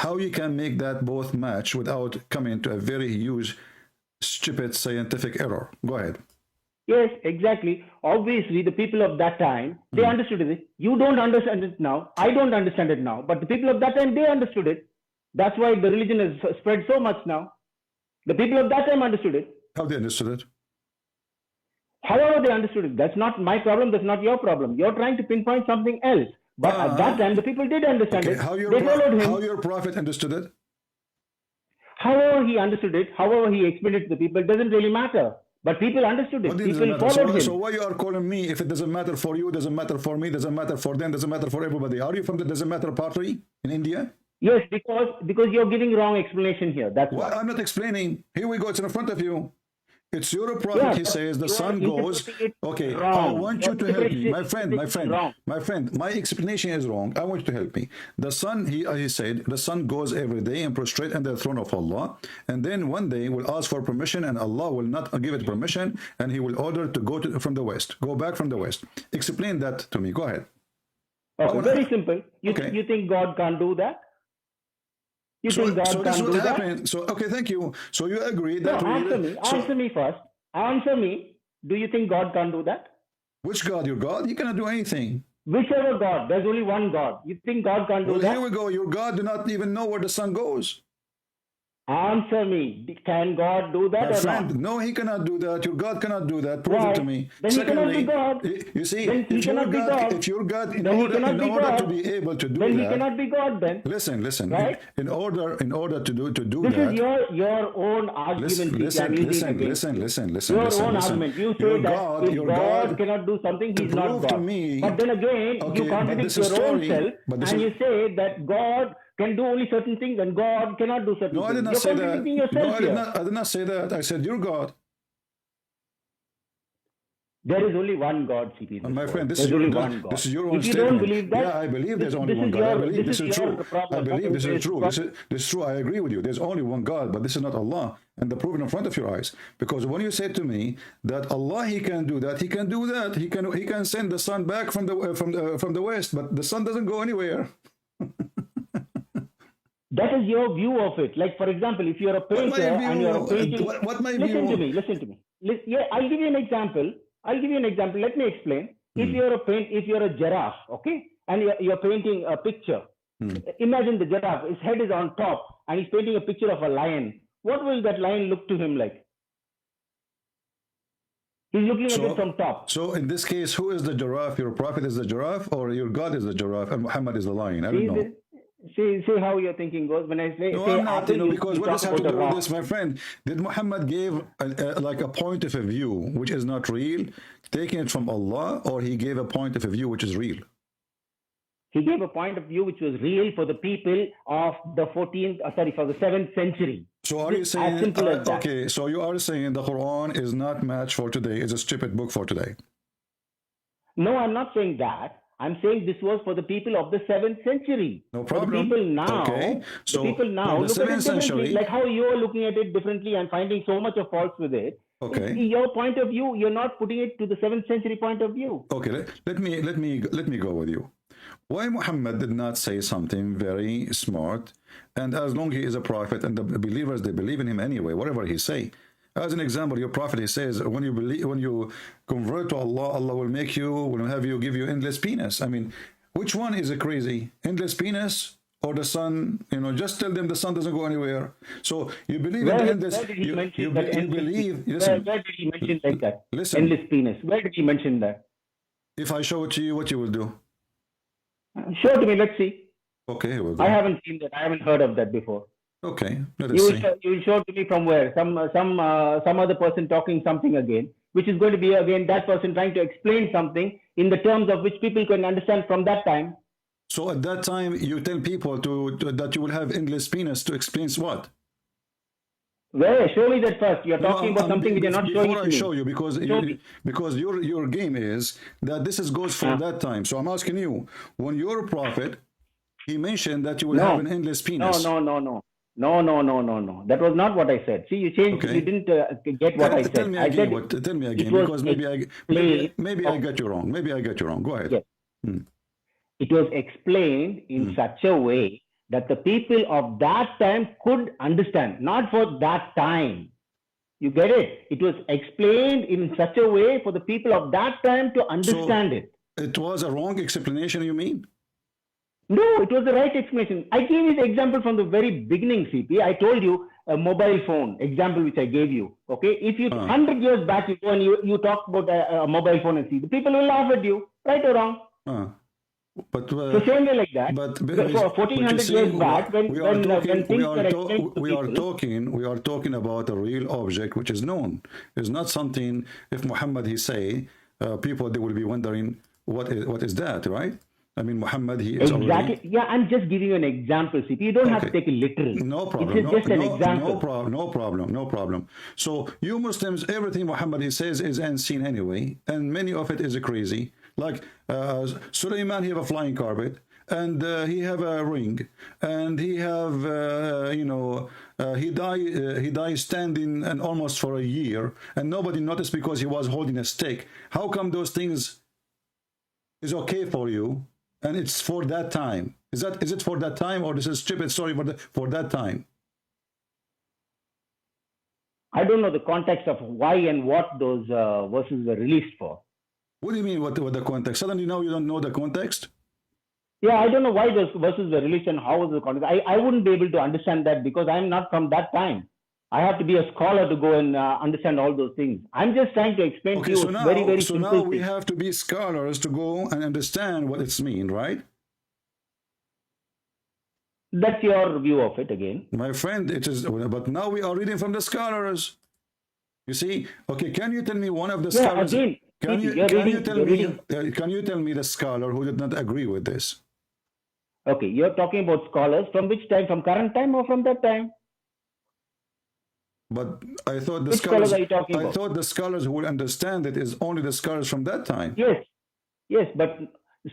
how you can make that both match without coming to a very huge, stupid scientific error. Go ahead. Yes, exactly. Obviously, the people of that time, they understood it. You don't understand it now. I don't understand it now. But the people of that time, they understood it. That's why the religion has spread so much now. The people of that time understood it. How they understood it? However they understood it. That's not my problem. That's not your problem. You're trying to pinpoint something else. But at that time, the people did understand Okay, it. how They followed him. how your prophet understood it? However he understood it, however he explained it to the people, it doesn't really matter. But people understood it. What does it People matter? followed him. So why you are calling me if it doesn't matter for you, doesn't matter for me, doesn't matter for them, doesn't matter for everybody? Are you from the doesn't matter party in India? Yes, because you're giving wrong explanation here. That's Well, why. I'm not explaining. Here we go. It's in front of you. It's your prophet. Yeah, He says the you are sun goes. interpreting it Okay, I wrong. want Your you to help me, my interpretation friend, is wrong. my explanation is wrong. I want you to help me. The sun, he said, the sun goes every day and prostrate under the throne of Allah, and then one day will ask for permission, and Allah will not give it permission, and He will order to go from the west, go back from the west. Explain that to me. Go ahead. Okay, very simple. Okay. You think God can't do that? You think God So this is can't what do that? happened. So okay, thank you. So you agree No, that answer me first. Answer me. Do you think God can't do that? Which God? Your God? He cannot do anything. Whichever God. There's only one God. You think God can't do Well, that? here we go. Your God do not even know where the sun goes. Answer me. Can God do that My or friend, not? no, he cannot do that. Your God cannot do that. Prove it to Why? me. Then he cannot be God. You see, Then he if your cannot be God, God. if your God, in Then he order, cannot in be order to God. be able to do Then he that, cannot be God then. listen. Right? In order to do This that. is your own argument. Listen, Your own argument. You say Your that God, if your God God cannot do something, to he's not prove God. to me- But then again, Okay, you but contradict this is your own story. self, But this and is- you say that God can do only certain things and God cannot do certain No, I things. did not You're say that. contradicting No, yourself here. I did not say that. I said your God. There is only one God, CP. My friend, this There's is your only God. one God. This is your own If you statement. don't believe that, Yeah, I believe there's only this one is God. I your- believe this this is is your true. problem. I believe this is It's true. problem. This is true. I agree with you. There's only one God, but this is not Allah. And the proof in front of your eyes. Because when you say to me that Allah, He can do that, He can do that. He can send the sun back from the west, but the sun doesn't go anywhere. That is your view of it. Like, for example, if you're a my painter and view? you're painting... What my listen view? to me. Yeah, I'll give you an example. Let me explain. If you're a giraffe, okay, and you're painting a picture, imagine the giraffe, his head is on top, and he's painting a picture of a lion. What will that lion look to him like? He's looking at it from top. So in this case, who is the giraffe? Your prophet is the giraffe, or your God is the giraffe, and Muhammad is the lion? I don't know. See how your thinking goes. When I say, No, say I'm not, after you because what talk does have to about do the with rock, this, my friend? Did Muhammad give like a point of a view which is not real, taking it from Allah, or he gave a point of a view which is real? he gave a point of view which was real for the people of the for the 7th century. So are you As saying, simple as that. okay, so you are saying the Quran is not matched for today, it's a stupid book for today? No, I'm not saying that. I'm saying this was for the people of the 7th century. No For the problem. people now, Okay. So, the people now in the look at it 7th differently. century- Like how you're looking at it differently and finding so much of faults with it. Okay. In your point of view, you're not putting it to the 7th century point of view. Okay, let me go with you. Why Muhammad did not say something very smart, and as long he is a prophet and the believers, they believe in him anyway, whatever he say. As an example, your prophet, he says, when you convert to Allah, Allah will give you endless penis. I mean, which one is crazy? Endless penis or the sun? Just tell them the sun doesn't go anywhere. So you believe in the endless. Where did he mention you that? believe. Where Listen, did he mention like that? Listen. Endless penis. Where did he mention that? If I show it to you, what you will do? Show it to me. Let's see. Okay, here we go. I haven't seen that. I haven't heard of that before. Okay, let us see. You will show it to me from where? Some other person talking something again, which is going to be again that person trying to explain something in the terms of which people can understand from that time. So at that time, you tell people that you will have endless penis to explain what? Where? Show me that first. You're talking about something which you're not showing before it to I show you, because your game is that this goes from that time. So I'm asking you, when your prophet, he mentioned that you will have an endless penis. No. That was not what I said. See, you changed. Okay. You didn't get what I said. Tell me again, because maybe I got you wrong. Maybe I got you wrong. Go ahead. Yes. It was explained in such a way that the people of that time could understand, not for that time. You get it? It was explained in such a way for the people of that time to understand it. It was a wrong explanation, you mean? No, it was the right explanation. I gave you the example from the very beginning, CP. I told you a mobile phone example which I gave you. Okay, if you 100 years back you go and you talk about a mobile phone and see, the people will laugh at you, right or wrong. But so same way like that. But for 1400 years back, when things were explained to we are talking about a real object which is known. It's not something. If Muhammad he say, people they will be wondering what is that, right? I mean, Muhammad, he is exactly. Already... Yeah, I'm just giving you an example. See, you don't have to take it literally. No problem. It's just an example. No problem. So you Muslims, everything Muhammad he says is unseen anyway, and many of it is crazy. Like Sulaiman, he have a flying carpet, and he have a ring, and he have he died standing and almost for a year, and nobody noticed because he was holding a stick. How come those things is okay for you? And it's for that time. Is it for that time, or this is stupid story for that time? I don't know the context of why and what those verses were released for. What do you mean? What the context? Suddenly now you don't know the context? Yeah, I don't know why those verses were released and how was the context. I wouldn't be able to understand that because I'm not from that time. I have to be a scholar to go and understand all those things. I'm just trying to explain to you very simple now we have to be scholars to go and understand what it's mean, right? That's your view of it again. My friend, it is, but now we are reading from the scholars. You see? Okay, can you tell me one of the scholars? Again, can you tell me the scholar who did not agree with this? Okay, you're talking about scholars from which time? From current time or from that time? But I thought the scholars. I thought the scholars who will understand it is only the scholars from that time. Yes, but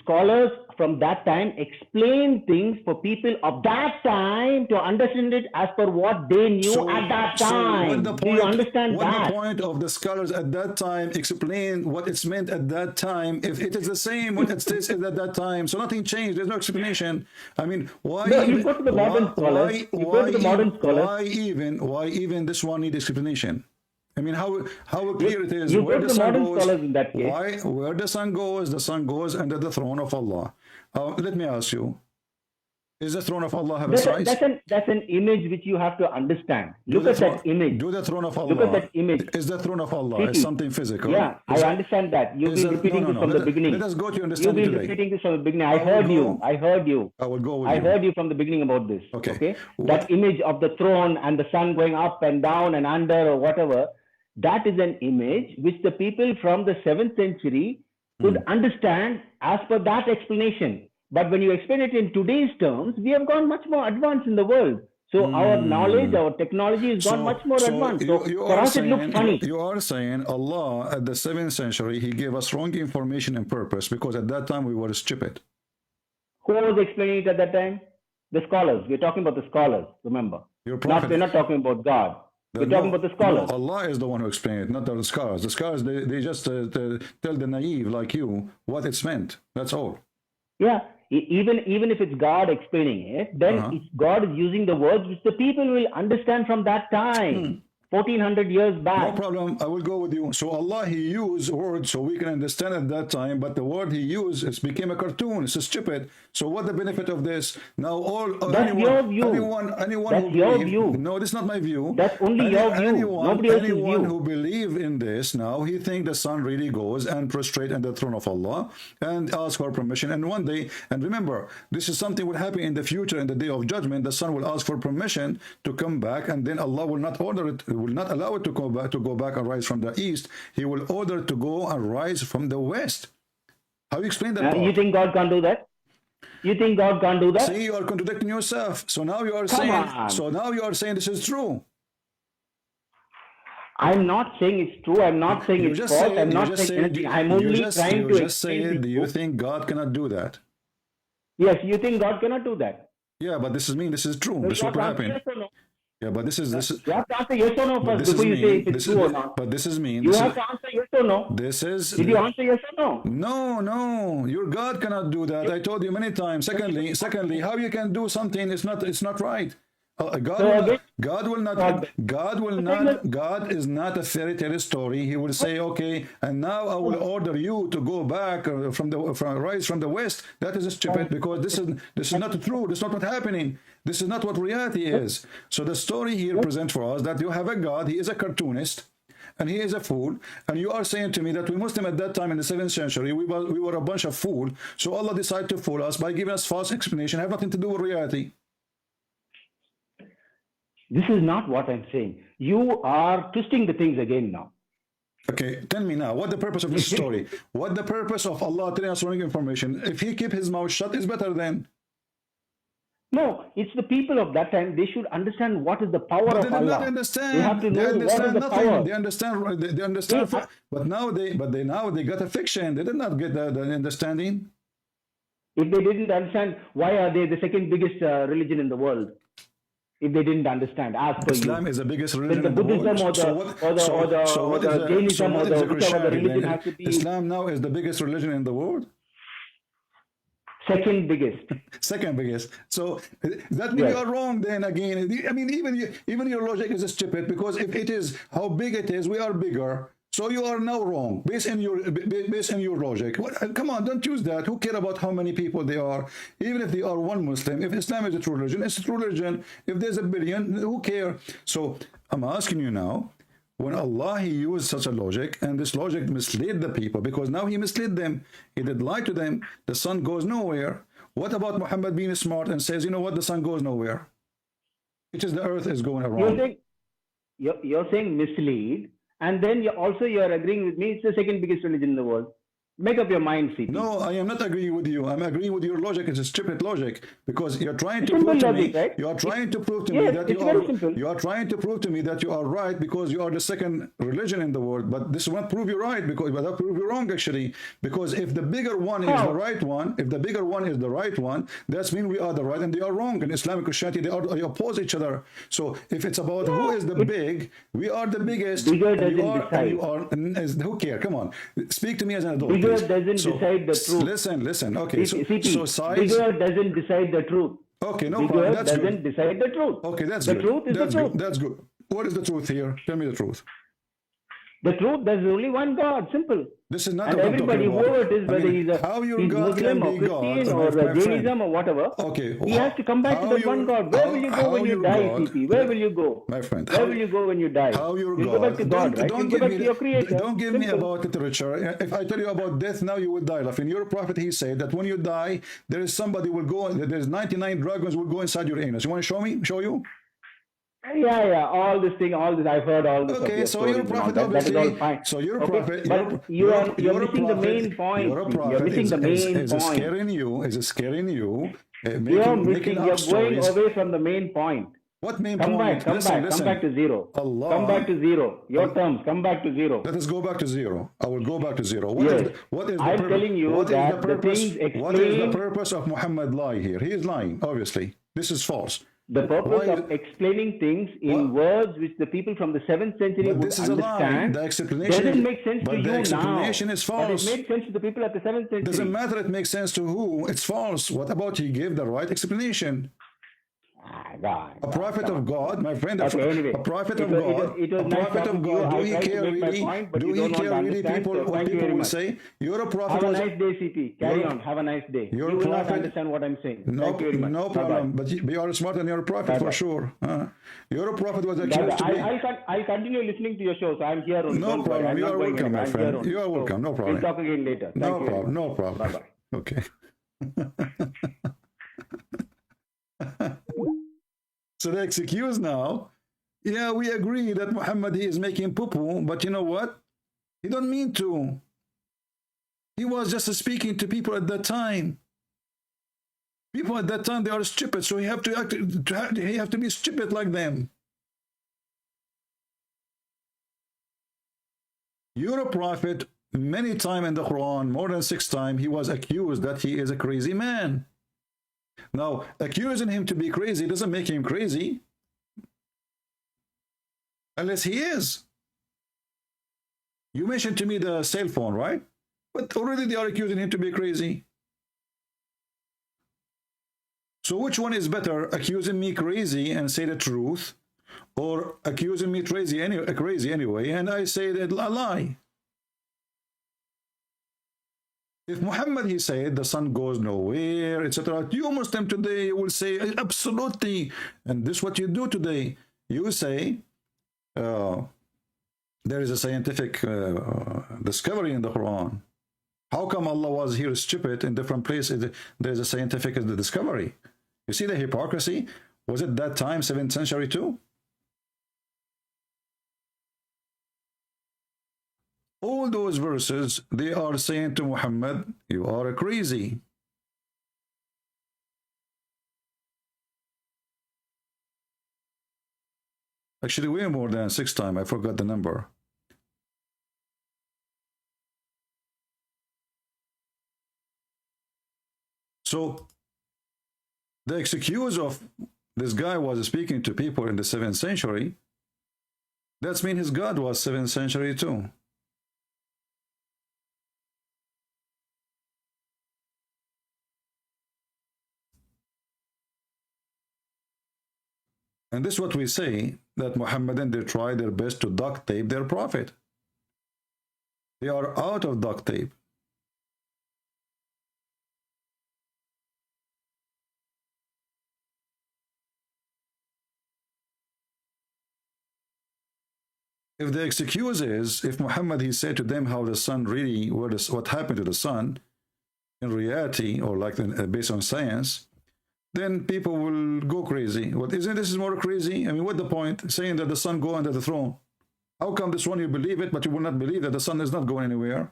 scholars from that time explain things for people of that time to understand it as per what they knew at that time. Do you understand that? The point of the scholars at that time explain what it's meant at that time, if it is the same what it says at that time, so nothing changed. There's no explanation. I mean, why? No, you go to the modern scholars. Why even this one need explanation? I mean, how clear it is. You where the sun goes, in that case. Where the sun goes under the throne of Allah. Let me ask you, is the throne of Allah have a size? That's an image which you have to understand. Look at that image. Do the throne of Allah. Look at that image. Is the throne of Allah is something physical? Yeah, I understand that. You've been repeating this from the beginning. Let us go to understanding today. You've been repeating this from the beginning. I heard you. I will go with you. I heard you from the beginning about this. Okay. That image of the throne and the sun going up and down and under or whatever, that is an image which the people from the 7th century could understand as per that explanation. But when you explain it in today's terms, we have gone much more advanced in the world. So our knowledge, our technology has gone much more advanced. So for us, it looks funny. You are saying Allah at the 7th century, he gave us wrong information and purpose because at that time we were stupid. Who was explaining it at that time? The scholars. We're talking about the scholars, remember. We're not talking about God. We're talking about the scholars. No, Allah is the one who explained it, not the scholars. The scholars, they just tell the naive like you what it's meant. That's all. Yeah. Even if it's God explaining it, then God is using the words which the people will understand from that time. 1400 years No back. problem. I will go with you. So Allah, He used words so we can understand at that time, but the word He used, it became a cartoon. It's stupid. So what the benefit of this? Now That's your view. anyone That's who your believe, view. no, this is not my view. That's only your view. Nobody else's Anyone view. who believe in this now, he think the son really goes and prostrate at the throne of Allah and ask for permission. And one day, and remember, this is something will happen in the future, in the day of judgment. The son will ask for permission to come back, and then Allah will not order it, will not allow it to go back and rise from the east. He will order it to go and rise from the west. How you explain that? You think God can't do that? You think God can't do that? See, you are contradicting yourself. So now you are saying. So now you are saying this is true. I'm not saying it's true. I'm not saying it's false. I'm not saying anything. I'm only trying to explain. Do you think God cannot do that? Yes, you think God cannot do that? Yeah, but this is this is true. This is what happened. Yes or no? Yeah, but this is You have to answer yes or no first before you say if it's true or not. But this is mean. You have to answer yes or no. This is. Did you answer yes or no? No. Your God cannot do that. I told you many times. Secondly, how you can do something? It's not right. God is not a fairy tale story. He will say, okay, and now I will order you to go back rise from the west. That is stupid, because this is not true. This is not what's happening. This is not what reality is. So the story here presents for us that you have a God. He is a cartoonist, and he is a fool. And you are saying to me that we Muslim at that time in the 7th century, we were a bunch of fools. So Allah decided to fool us by giving us false explanation. Have nothing to do with reality. This is not what I'm saying. You are twisting the things again now. Okay, tell me now, what the purpose of this story? What the purpose of Allah telling us wrong information? If He keep His mouth shut, it's better then. No, it's the people of that time. They should understand what is the power of Allah. They not understand. They have to know what is the nothing. power. They understand. They understand. But now they got a fiction. They did not get the understanding. If they didn't understand, why are they the second biggest religion in the world? If they didn't understand, as per Islam you. is the biggest religion Then the in the world. Buddhism or the Jainism or the whichever religion has to be. Islam now is the biggest religion in the world. Second biggest. Second biggest. So that means you are wrong then again. I mean, even your logic is stupid, because if it is how big it is, we are bigger. So you are now wrong based on your logic. Come on, don't use that. Who care about how many people they are? Even if they are one Muslim, if Islam is a true religion, it's a true religion. If there's a billion, who care? So I'm asking you now, when Allah, He used such a logic, and this logic misled the people, because now He misled them. He did lie to them. The sun goes nowhere. What about Muhammad being smart and says, you know what, the sun goes nowhere? It is the earth is going around. You're saying mislead. And then you're agreeing with me, it's the second biggest religion in the world. Make up your mind, CP. No, I am not agreeing with you. I'm agreeing with your logic. It's a stupid logic, because you're trying to prove to me. Right? You are trying to prove to me that you are trying to prove to me that you are right, because you are the second religion in the world. But this won't prove you right, because that prove you wrong actually. Because if the bigger one is the right one, that means we are the right and they are wrong. In Islamic Christianity, they oppose each other. So if it's about who is the big, we are the biggest. Bigger doesn't decide. Who care? Come on, speak to me as an adult. Bigger doesn't decide the truth. Listen. Okay, so size. Bigger doesn't decide the truth. Okay, no bigger problem. That's doesn't good. decide the truth. Okay, that's the good. Truth is that's the truth. Good. That's good. What is the truth here? Tell me the truth. The truth, there's only one God. Simple. This is not and everybody, whoever it is, whether he's Muslim or Christian or Jainism or whatever, he has to come back to the one God. Where will you go when you die, CP? Where will you go? My friend. Where will you go when you die? You go back to God, right? You go back to your Creator. Don't give me about literature. If I tell you about death now, you will die. Like in your prophet, he said that when you die, there is somebody will go, there's 99 dragons will go inside your anus. You want to show me? Show you? Yeah, all this, I've heard all this. Okay, so you're a prophet, obviously. That is all fine. So you're a prophet. But you're missing the main point. You're a prophet. You're missing the main point. Is it scaring you? Is it scaring you? You're going away from the main point. What main point? Come back to zero. Allah. Come back to zero. Your terms, come back to zero. Let us go back to zero. I will go back to zero. What is I'm telling you that the things explain. What is the purpose of Muhammad lie here? He is lying, obviously. This is false. The purpose of explaining things in words which the people from the 7th century would understand the explanation doesn't make sense to you now. The explanation is false. But it makes sense to the people at the 7th century. Doesn't matter. It makes sense to who. It's false. What about he gave the right explanation? God. A prophet of God, my friend, Okay, anyway, a prophet of it was God, nice a prophet talking of to you. God, do I he tried to care make my really? point, but Do you he don't want to care really? understand, People, so what thank you people very will much. say, you're a prophet. Have a was nice day, CP. Carry you're- on. Have a nice day. you're You a will not prophet. understand what I'm saying. No, Thank you very much. no Bye-bye. problem. But you are smart and you're a prophet Bye-bye. for sure. You're a prophet was Bye-bye. accused to be. I'll continue listening to your show, so I'm here only. No Don't worry. problem. I'm You not are going welcome, anywhere. my I'm here friend. only. You are So welcome. No problem. we'll talk again later. Thank No you very problem. much. No problem. Bye-bye. Okay. So the excuse now, yeah, we agree that Muhammad, he is making poo-poo, but you know what? He don't mean to. He was just speaking to people at that time. People at that time, they are stupid, so he have to act, he have to be stupid like them. You're a prophet. Many times in the Quran, more than 6 times, he was accused that he is a crazy man. Now, accusing him to be crazy doesn't make him crazy. Unless he is. You mentioned to me the cell phone, right? But already they are accusing him to be crazy. So which one is better, accusing me crazy and say the truth, or accusing me crazy anyway, and I say that a lie? If Muhammad, he said, the sun goes nowhere, etc., you Muslim today will say, absolutely. And this is what you do today. You say, there is a scientific discovery in the Quran. How come Allah was here stupid in different places? There's a scientific discovery. You see the hypocrisy? Was it that time, 7th century too? All those verses, they are saying to Muhammad, you are crazy. Actually, way more than 6 times. I forgot the number. So, the excuse of this guy was speaking to people in the 7th century, that means his God was 7th century too. And this is what we say, that Muhammadan, they try their best to duct tape their prophet. They are out of duct tape. If the excuse is, if Muhammad, he said to them how the sun really, what happened to the sun in reality, or like based on science, then people will go crazy. What isn't this is more crazy? I mean, what's the point saying that the sun go under the throne? How come this one you believe it, but you will not believe that the sun is not going anywhere?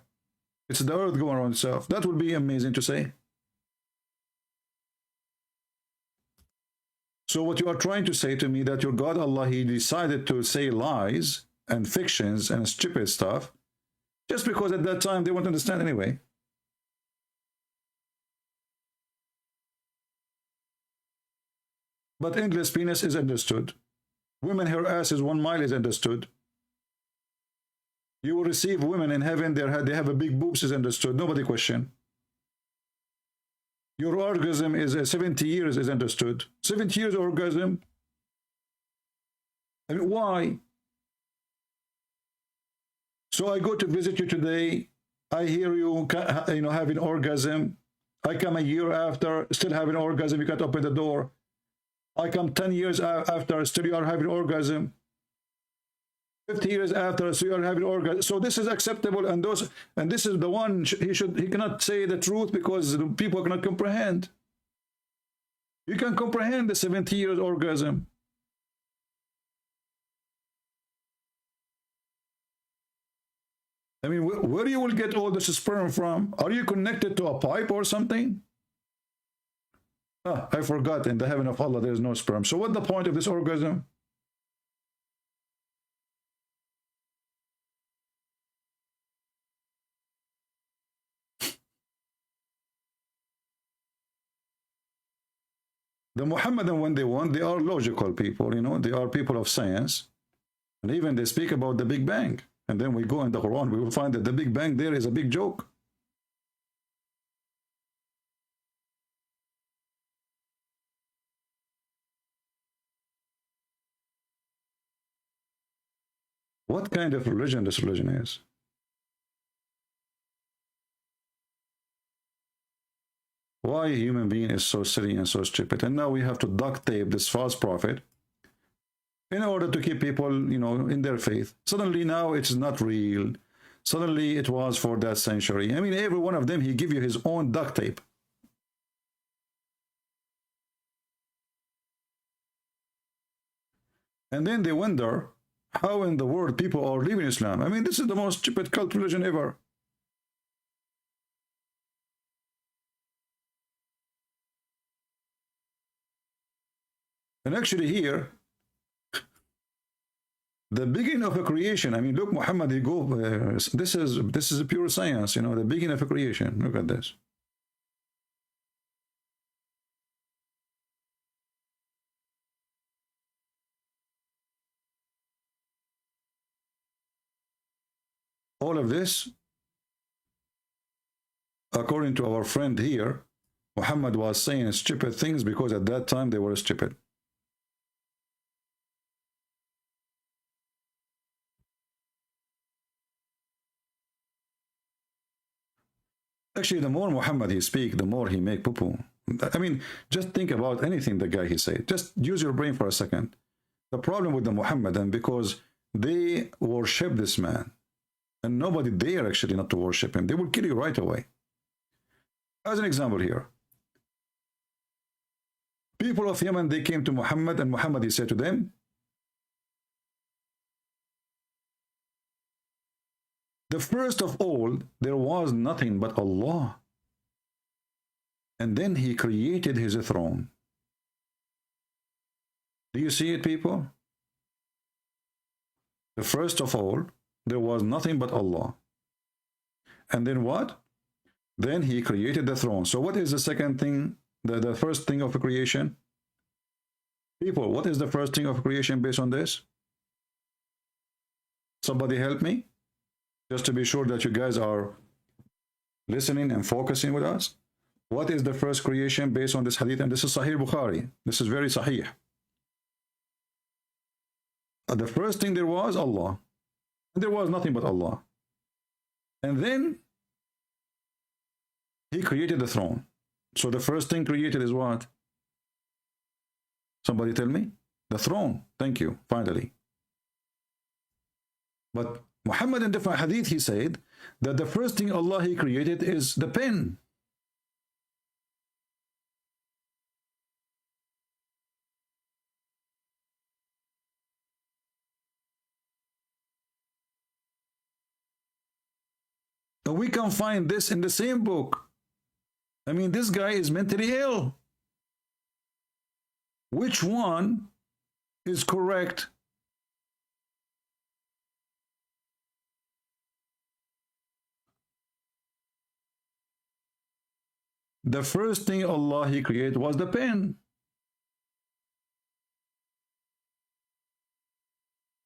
It's the earth going around itself. That would be amazing to say. So what you are trying to say to me, that your God Allah, he decided to say lies and fictions and stupid stuff just because at that time they won't understand anyway. But endless penis is understood. Women, her ass is 1 mile is understood. You will receive women in heaven, they have a big boobs is understood. Nobody question. Your orgasm is 70 years is understood. 70 years orgasm. I mean, why? So I go to visit you today. I hear you, having orgasm. I come a year after, still having orgasm. You can't open the door. I come 10 years after, still you are having orgasm. 50 years after, so you are having orgasm. So this is acceptable, and this is the one he cannot say the truth because people cannot comprehend. You can comprehend the 70 years orgasm. I mean, where you will get all this sperm from? Are you connected to a pipe or something? I forgot, in the heaven of Allah there is no sperm. So what's the point of this orgasm? The Muhammadan, when they want, they are logical people, they are people of science. And even they speak about the Big Bang. And then we go in the Quran, we will find that the Big Bang there is a big joke. What kind of religion this religion is? Why a human being is so silly and so stupid? And now we have to duct tape this false prophet in order to keep people, you know, in their faith. Suddenly now it's not real. Suddenly it was for that century. I mean, every one of them, he give you his own duct tape. And then they wonder how in the world people are leaving Islam. I mean, this is the most stupid cult religion ever. And actually here, the beginning of a creation. I mean, look, Muhammad, he go. This is a pure science. You know, the beginning of a creation. Look at this. All of this, according to our friend here, Muhammad was saying stupid things because at that time they were stupid. Actually, the more Muhammad he speak, the more he make poo-poo. I mean, just think about anything the guy he say. Just use your brain for a second. The problem with the Muhammadan, because they worship this man, and nobody dare actually not to worship him. They will kill you right away. As an example here, people of Yemen, they came to Muhammad, and Muhammad, he said to them, the first of all, there was nothing but Allah. And then he created his throne. Do you see it, people? The first of all, there was nothing but Allah. And then what? Then he created the throne. So what is the second thing, the first thing of creation? People, what is the first thing of creation based on this? Somebody help me? Just to be sure that you guys are listening and focusing with us. What is the first creation based on this hadith? And this is Sahih Bukhari. This is very Sahih. The first thing there was Allah. And there was nothing but Allah. And then he created the throne. So the first thing created is what? Somebody tell me? The throne. Thank you. Finally. But Muhammad in different hadith, he said that the first thing Allah he created is the pen. And we can find this in the same book. I mean, this guy is mentally ill. Which one is correct? The first thing Allah he created was the pen.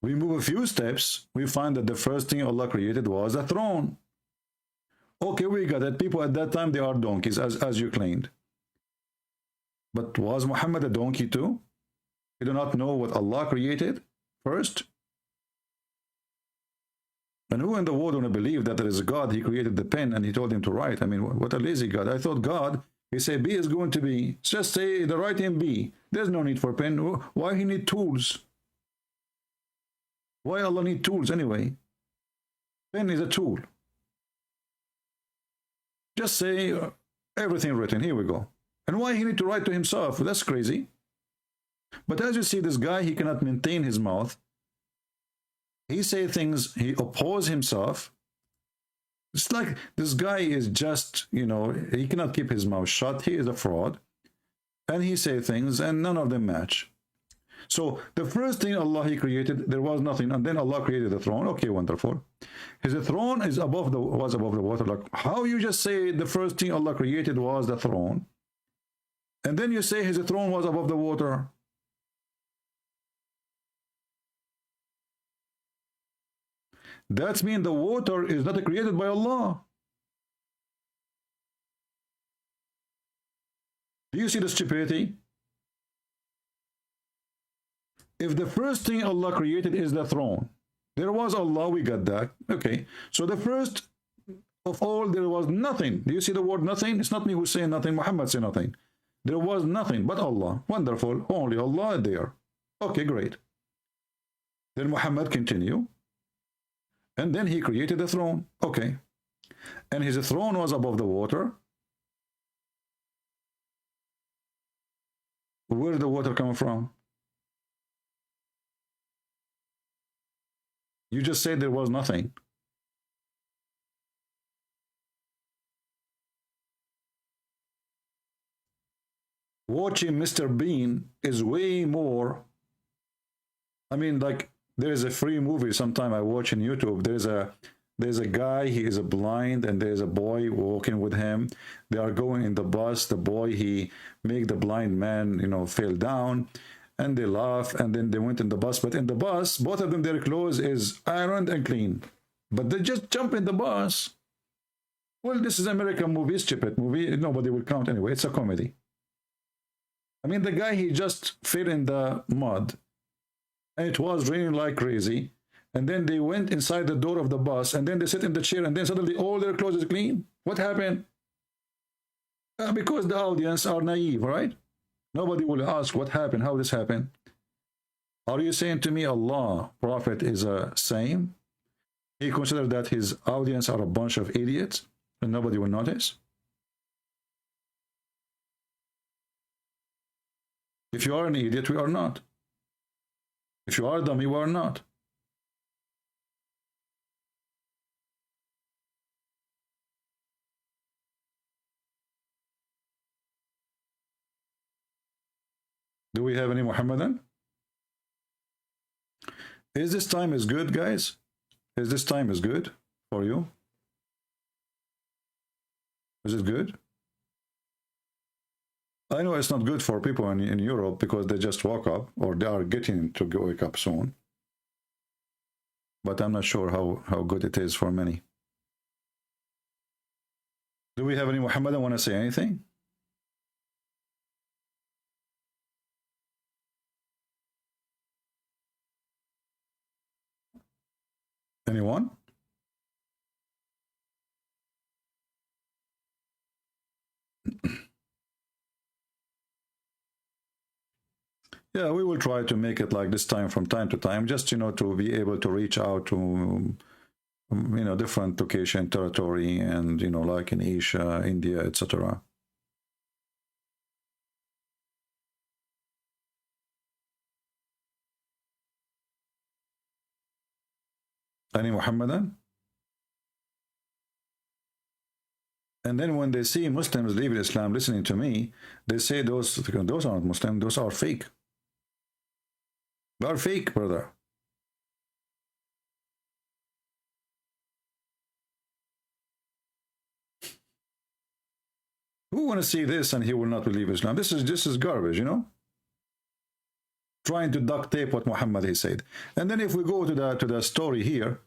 We move a few steps, we find that the first thing Allah created was a throne. Okay, we got it. People at that time, they are donkeys, as you claimed. But was Muhammad a donkey too? You do not know what Allah created first? And who in the world want to believe that there is a God, he created the pen and he told him to write? I mean, what a lazy God. I thought God, he said B is going to be, just say the writing B. There's no need for pen. Why he need tools? Why Allah need tools anyway? Pen is a tool. Just say everything written. Here we go. And why he need to write to himself? That's crazy. But as you see, this guy, he cannot maintain his mouth. He say things, he oppose himself. It's like this guy is just, you know, he cannot keep his mouth shut. He is a fraud. And he say things and none of them match. So the first thing Allah he created, there was nothing. And then Allah created the throne. Okay, wonderful. His throne is above was above the water. Like, how you just say the first thing Allah created was the throne? And then you say his throne was above the water. That means the water is not created by Allah. Do you see the stupidity? If the first thing Allah created is the throne, There was Allah, we got that. Okay. So the first of all, there was nothing. Do you see the word nothing? It's not me who's saying nothing. Muhammad said nothing. There was nothing but Allah. Wonderful. Only Allah there. Okay, great. Then Muhammad continued. And then he created a throne. Okay. And his throne was above the water. Where did the water come from? You just said there was nothing. Watching Mr. Bean is way more. I mean, like, there is a free movie sometime I watch on YouTube. There's a guy, he is a blind, and there's a boy walking with him. They are going in the bus. The boy, he make the blind man, you know, fall down, and they laugh, and then they went in the bus. But in the bus, both of them, their clothes is ironed and clean. But they just jump in the bus. Well, this is American movie, stupid movie. Nobody will count anyway. It's a comedy. I mean, the guy, he just fell in the mud, and it was raining like crazy. And then they went inside the door of the bus, and then they sit in the chair, and then suddenly all their clothes is clean. What happened? Because the audience are naive, right? Nobody will ask what happened, how this happened. Are you saying to me Allah, Prophet is a same? He considered that his audience are a bunch of idiots, and nobody will notice? If you are an idiot, we are not. If you are a dummy, we are not. Do we have any Muhammadan? Is this time is good, guys? Is this time is good for you? Is it good? I know it's not good for people in Europe because they just woke up, or they are getting to wake up soon. But I'm not sure how good it is for many. Do we have any Muhammadan want to say anything? Anyone? Yeah, we will try to make it like this time from time to time, just, you know, to be able to reach out to, you know, different location, territory, and, you know, like in Asia, India, etc. Any Muhammadan? And then when they see Muslims leaving Islam listening to me, they say those aren't Muslim, those are fake. They are fake, brother. Who want to see this and he will not believe Islam? This is garbage, you know? Trying to duct tape what Muhammad he said. And then if we go to the story here,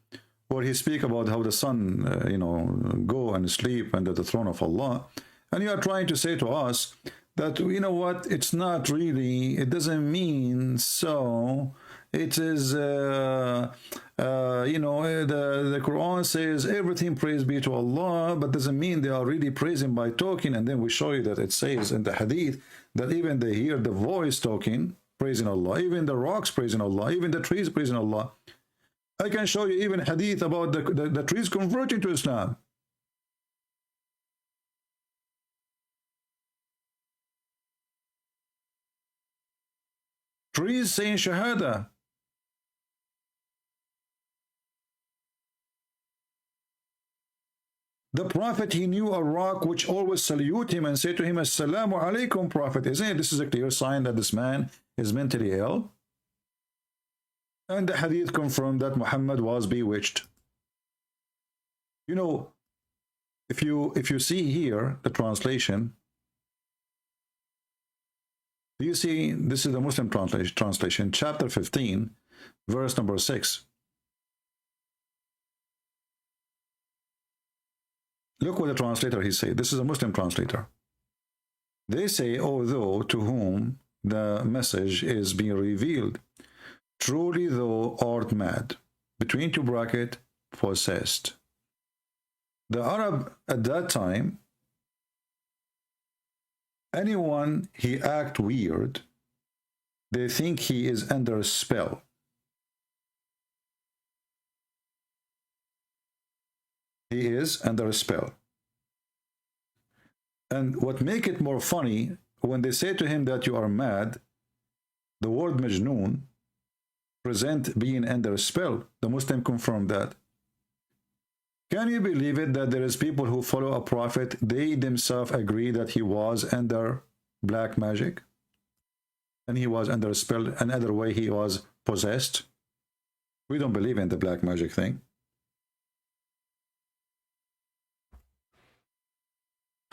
where he speak about how the sun, you know, go and sleep under the throne of Allah, and you are trying to say to us that, you know what, it's not really, it doesn't mean so. It is, you know, the Quran says everything praise be to Allah, but doesn't mean they are really praising by talking. And then we show you that it says in the hadith that even they hear the voice talking, praising Allah, even the rocks praising Allah, even the trees praising Allah. I can show you even hadith about the trees converting to Islam. Trees saying Shahada. The Prophet, he knew a rock which always salute him and say to him, Assalamu alaikum, Prophet. Isn't it? This is a clear sign that this man is mentally ill. And the hadith confirmed that Muhammad was bewitched. You know, if you see here the translation, do you see, this is the Muslim translation, chapter 15, verse number 6. Look what the translator he said. This is a Muslim translator. They say, although to whom the message is being revealed, truly thou art mad, between two bracket, possessed. The Arab at that time, anyone he act weird, they think he is under a spell. He is under a spell. And what make it more funny, when they say to him that you are mad, the word majnoon present being under a spell. The Muslim confirmed that. Can you believe it that there is people who follow a prophet, they themselves agree that he was under black magic? And he was under a spell, another way he was possessed? We don't believe in the black magic thing.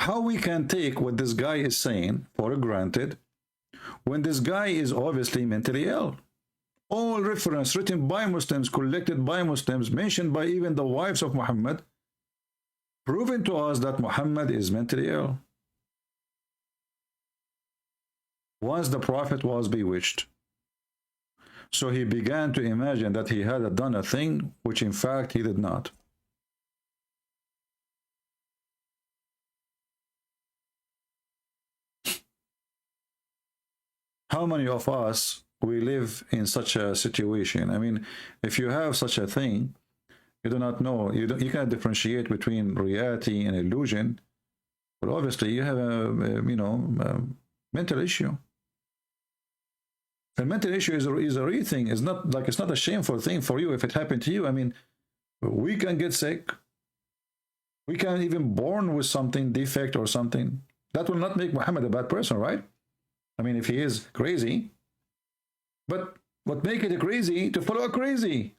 How we can take what this guy is saying for granted when this guy is obviously mentally ill? All reference written by Muslims, collected by Muslims, mentioned by even the wives of Muhammad, proving to us that Muhammad is mentally ill. Once the Prophet was bewitched, so he began to imagine that he had done a thing which in fact he did not. How many of us we live in such a situation? I mean, if you have such a thing, you do not know, you can't differentiate between reality and illusion, but obviously you have a mental issue. A mental issue is a real thing. It's not like, it's not a shameful thing for you if it happened to you. I mean, we can get sick. We can even born with something, defect or something. That will not make Muhammad a bad person, right? I mean, if he is crazy, but what make it crazy to follow a crazy?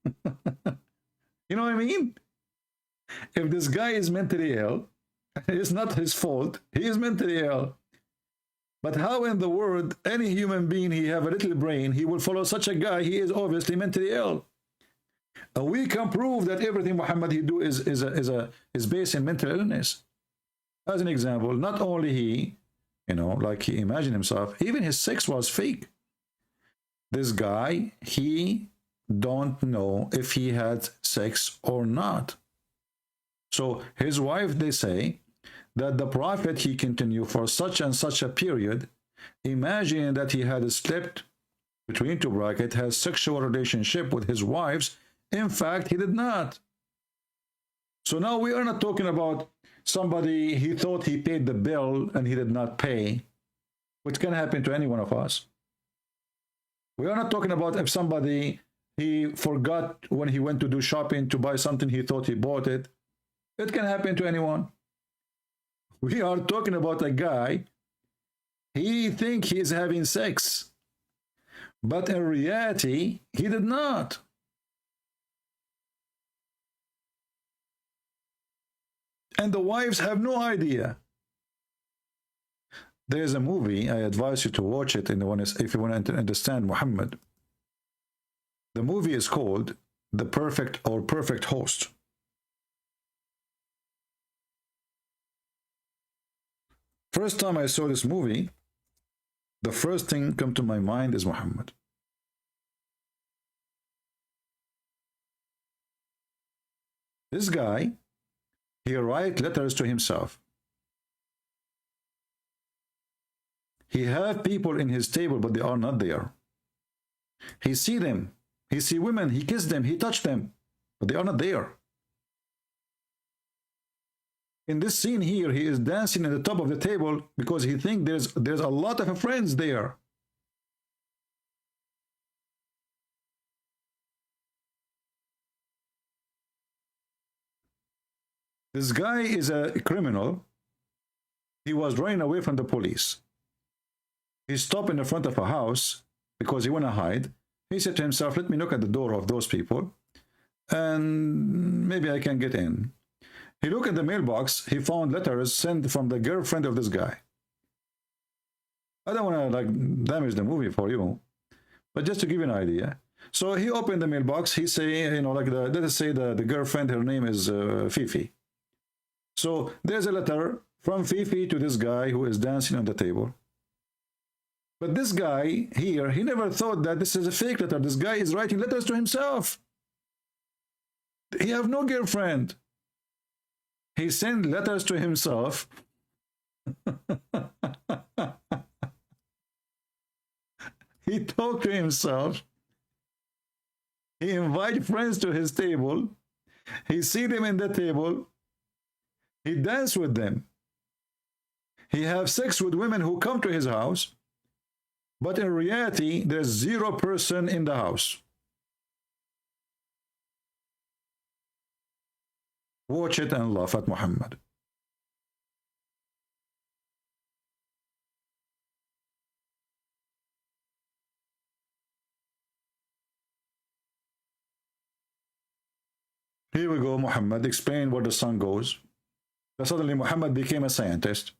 You know what I mean? If this guy is mentally ill, it's not his fault. He is mentally ill. But how in the world, any human being, he have a little brain, he will follow such a guy? He is obviously mentally ill. And we can prove that everything Muhammad he do is based in mental illness. As an example, not only he, like he imagined himself, even his sex was fake. This guy, he don't know if he had sex or not. So his wife, they say that the Prophet, he continued for such and such a period, imagining that he had slept between two brackets, has sexual relationship with his wives. In fact, he did not. So now we are not talking about somebody, he thought he paid the bill and he did not pay, which can happen to any one of us. We are not talking about if somebody, he forgot when he went to do shopping to buy something, he thought he bought it. It can happen to anyone. We are talking about a guy, he think he is having sex, but in reality, he did not. And the wives have no idea. There is a movie, I advise you to watch it if you want to understand Muhammad. The movie is called The Perfect Host. First time I saw this movie, the first thing come to my mind is Muhammad. This guy, he write letters to himself. He have people in his table, but they are not there. He see them. He see women. He kiss them. He touch them, but they are not there. In this scene here, he is dancing at the top of the table because he think there's a lot of friends there. This guy is a criminal. He was running away from the police. He stopped in the front of a house because he want to hide. He said to himself, let me knock at the door of those people and maybe I can get in. He looked at the mailbox. He found letters sent from the girlfriend of this guy. I don't want to damage the movie for you, but just to give you an idea. So he opened the mailbox. He say, let us say the girlfriend, her name is Fifi. So there's a letter from Fifi to this guy who is dancing on the table. But this guy here, he never thought that this is a fake letter. This guy is writing letters to himself. He have no girlfriend. He sent letters to himself. He talked to himself. He invite friends to his table. He see them in the table. He dance with them. He have sex with women who come to his house. But in reality, there's 0 person in the house. Watch it and laugh at Muhammad. Here we go. Muhammad explain where the sun goes. Then suddenly Muhammad became a scientist.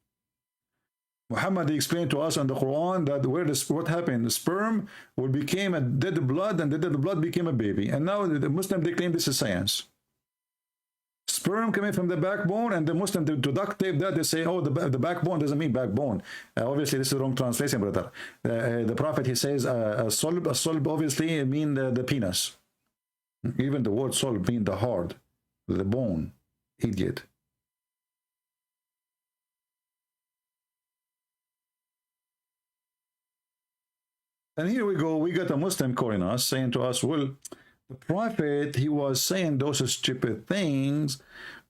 Muhammad explained to us in the Quran that what happened, the sperm will became a dead blood, and the dead blood became a baby. And now the Muslim, they claim this is science. Sperm coming from the backbone, and the Muslim to duct tape that, they say, oh, the backbone doesn't mean backbone. Obviously, this is the wrong translation, brother. The Prophet, he says, a solb obviously mean the penis. Even the word solb mean the hard, the bone. Idiot. And here we go, we got a Muslim calling us, saying to us, well, the Prophet, he was saying those stupid things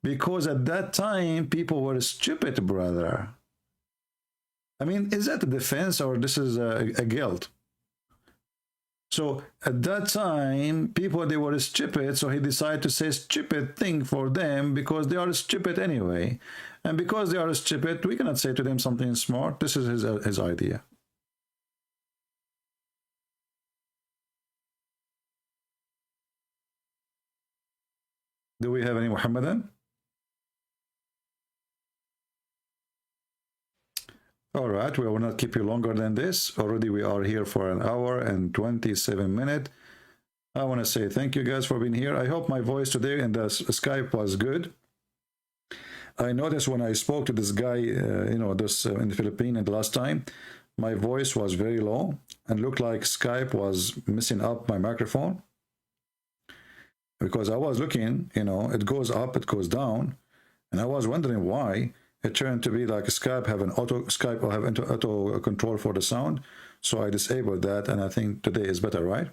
because at that time people were stupid, brother. I mean, is that a defense or this is a guilt? So at that time, people, they were stupid, so he decided to say stupid thing for them because they are stupid anyway. And because they are stupid, we cannot say to them something smart. This is his idea. Do we have any Muhammadan? All right, we will not keep you longer than this. Already we are here for 1 hour and 27 minutes. I want to say thank you guys for being here. I hope my voice today in the Skype was good. I noticed when I spoke to this guy, in the Philippines the last time, my voice was very low and looked like Skype was messing up my microphone. Because I was looking, it goes up, it goes down, and I was wondering why. It turned to be like Skype will have auto control for the sound, so I disabled that, and I think today is better, right?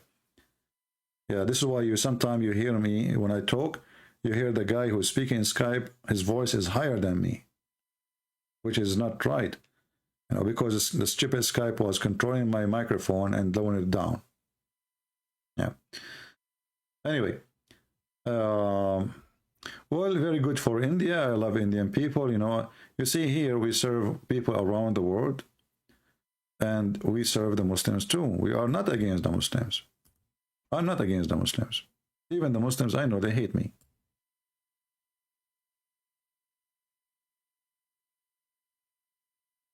Yeah, this is why sometimes you hear me when I talk, you hear the guy who's speaking in Skype, his voice is higher than me, which is not right, because the stupid Skype was controlling my microphone and lowering it down. Yeah. Anyway. Well, very good for India. I love Indian people. You see here we serve people around the world, and we serve the Muslims too. We are not against the Muslims. I'm not against the Muslims. Even the Muslims, I know they hate me.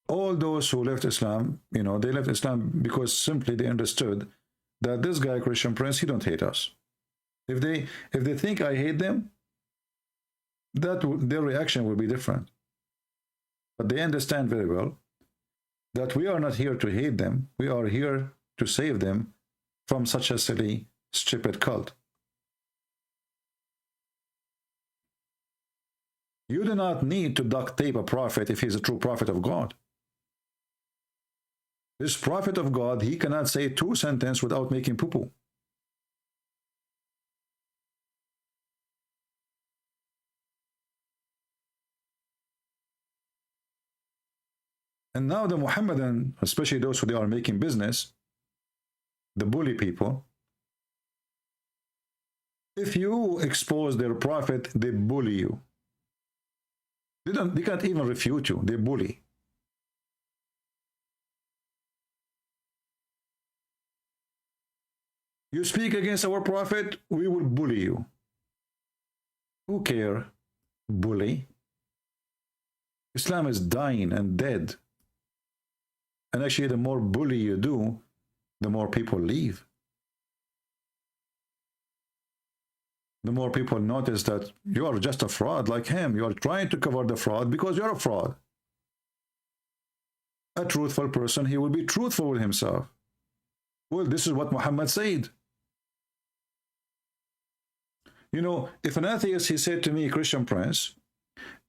All those who left Islam, they left Islam because simply they understood that this guy, Christian Prince, he don't hate us. If they think I hate them, their reaction will be different. But they understand very well that we are not here to hate them. We are here to save them from such a silly, stupid cult. You do not need to duct tape a prophet if he's a true prophet of God. This prophet of God, he cannot say 2 sentences without making poo-poo. And now the Muhammadan, especially those who they are making business, the bully people, if you expose their prophet, they bully you. They can't even refute you, they bully. You speak against our prophet, we will bully you. Who care? Bully. Islam is dying and dead. And actually, the more bully you do, the more people leave. The more people notice that you are just a fraud like him. You are trying to cover the fraud because you're a fraud. a truthful person, he will be truthful with himself. Well, this is what Muhammad said. You know, if an atheist, he said to me, Christian Prince,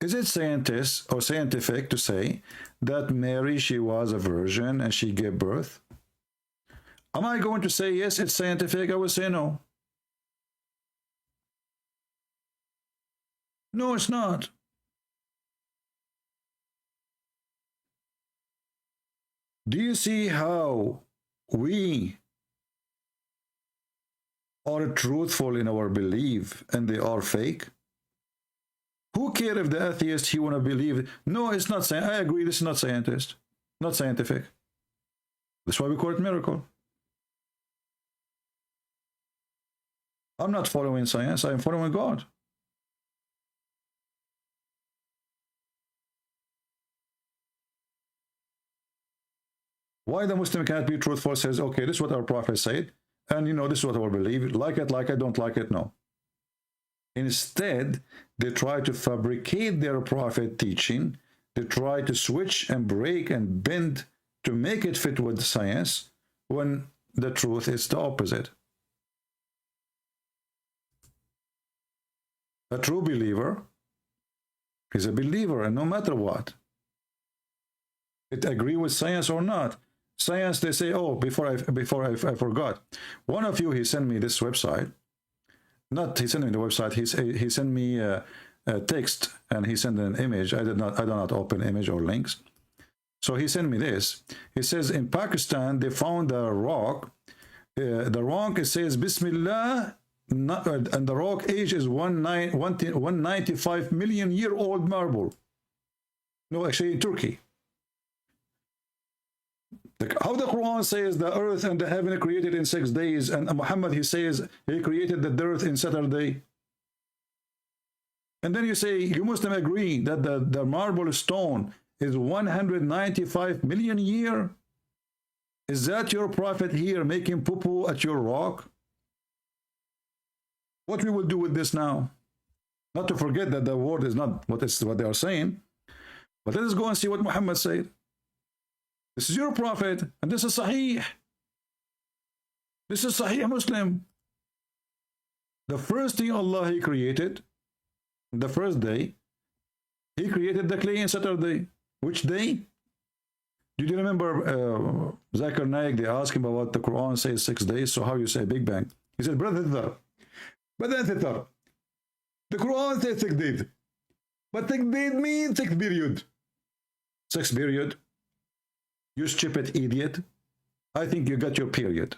is it scientist or scientific to say that Mary, she was a virgin and she gave birth? Am I going to say, yes, it's scientific? I will say no. No, it's not. Do you see how we are truthful in our belief and they are fake? Who cares if the atheist, he want to believe? No, it's not. I agree, this is not scientist, not scientific. That's why we call it miracle. I'm not following science, I'm following God. Why the Muslim can't be truthful, says, okay, this is what our Prophet said, and you know, this is what I believe. Like it, don't like it, no. Instead, they try to fabricate their Prophet teaching. They try to switch and break and bend to make it fit with science, when the truth is the opposite. A true believer is a believer, and no matter what, it agree with science or not. Science, they say, oh, before I forgot. One of you, he sent me this website. Not he sent me the website. He sent me a text, and he sent an image. I do not open image or links. So he sent me this. He says in Pakistan they found a rock. The rock, it says Bismillah, and the rock age is 195 million year old marble. No, actually in Turkey. How the Quran says the earth and the heaven are created in 6 days, and Muhammad, he says he created the earth in Saturday. And then you say, you Muslim agree that the marble stone is 195 million year? Is that your Prophet here making poo-poo at your rock? What we will do with this now? Not to forget that the word is not what they are saying, but let us go and see what Muhammad said. This is your Prophet, and this is Sahih. This is Sahih Muslim. The first thing Allah, he created, the first day, he created the clay in Saturday. Which day? Did you remember Zakir Naik, they asked him about the Quran says 6 days, so how you say Big Bang? He said, brother, the Quran says 6 days, but 6 days means 6 period. 6 period? You stupid idiot. I think you got your period.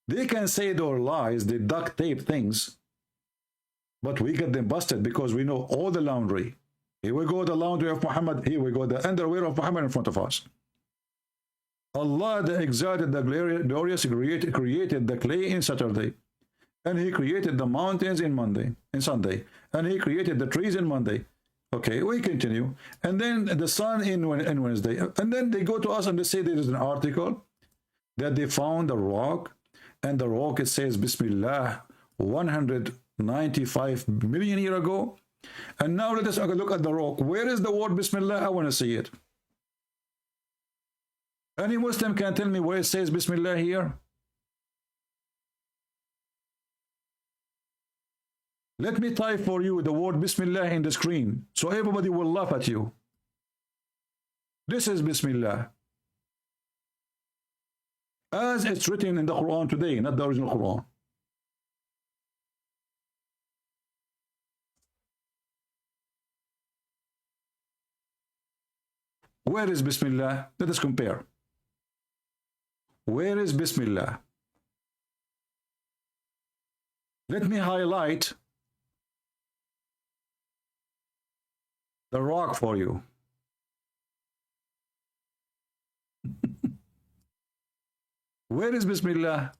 They can say their lies, they duct tape things, but we get them busted because we know all the laundry. Here we go, the laundry of Muhammad. Here we go, the underwear of Muhammad in front of us. Allah, the exalted, the glorious, created the clay in Saturday. And he created the mountains in Sunday. And he created the trees in Monday. Okay, we continue. And then the sun in Wednesday. And then they go to us and they say there is an article that they found a rock. And the rock, it says, Bismillah, 195 million years ago. And now let us look at the rock. Where is the word Bismillah? I want to see it. Any Muslim can tell me where it says Bismillah here? Let me type for you the word Bismillah in the screen, so everybody will laugh at you. This is Bismillah, as it's written in the Quran today, not the original Quran. Where is Bismillah? Let us compare. Where is Bismillah? Let me highlight the rock for you. Where is Bismillah?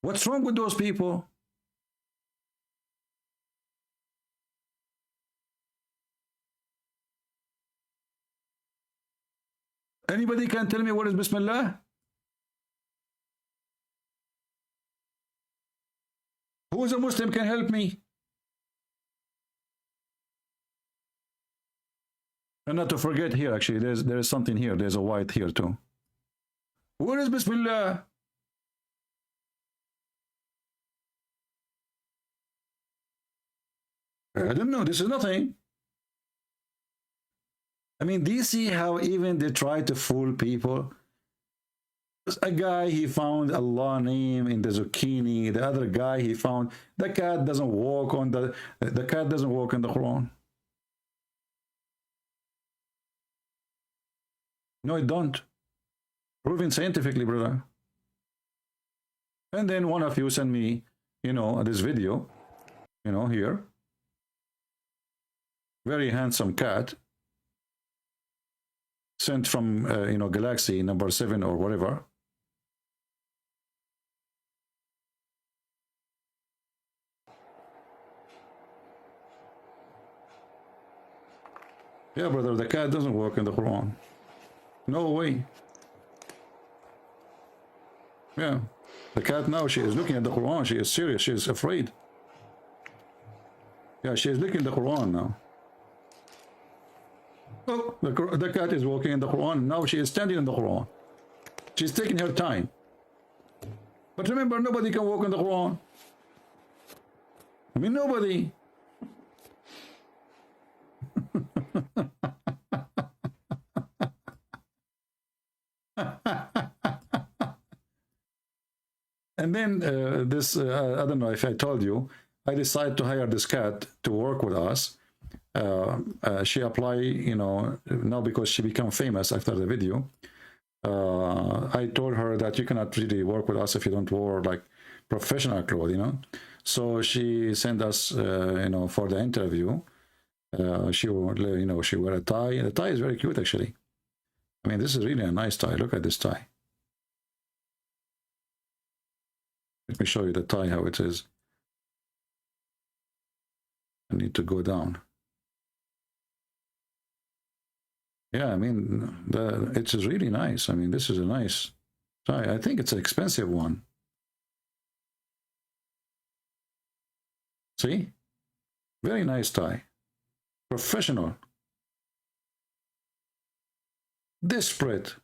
What's wrong with those people? Anybody can tell me what is Bismillah? Who is a Muslim can help me? And not to forget here, actually, there is something here. There's a white here too. Where is Bismillah? I don't know. This is nothing. I mean, do you see how even they try to fool people? A guy, he found Allah name in the zucchini. The other guy, he found the cat doesn't walk on the cat doesn't walk in the Quran. No, it don't. Proven scientifically, brother. And then one of you send me, you know, this video, you know, here. Very handsome cat. Sent from, you know, galaxy number 7 or whatever. Yeah, brother, the cat doesn't work in the Quran. No way. Yeah. The cat now, she is looking at the Quran. She is serious. She is afraid. Yeah, she is looking at the Quran now. Oh, the cat is walking in the Quran. Now she is standing in the Quran. She's taking her time. But remember, nobody can walk in the Quran. I mean, nobody. And then this, I don't know if I told you, I decided to hire this cat to work with us. She applied, you know, now because she became famous after the video. I told her that you cannot really work with us if you don't wear like professional clothes, you know. So she sent us, you know, for the interview. She, you know, she wear a tie. The tie is very cute, actually. I mean, this is really a nice tie. Look at this tie. Let me show you the tie, how it is. I need to go down. Yeah, I mean, it is really nice. I mean, this is a nice tie. I think it's an expensive one. See? Very nice tie. Professional. Desperate.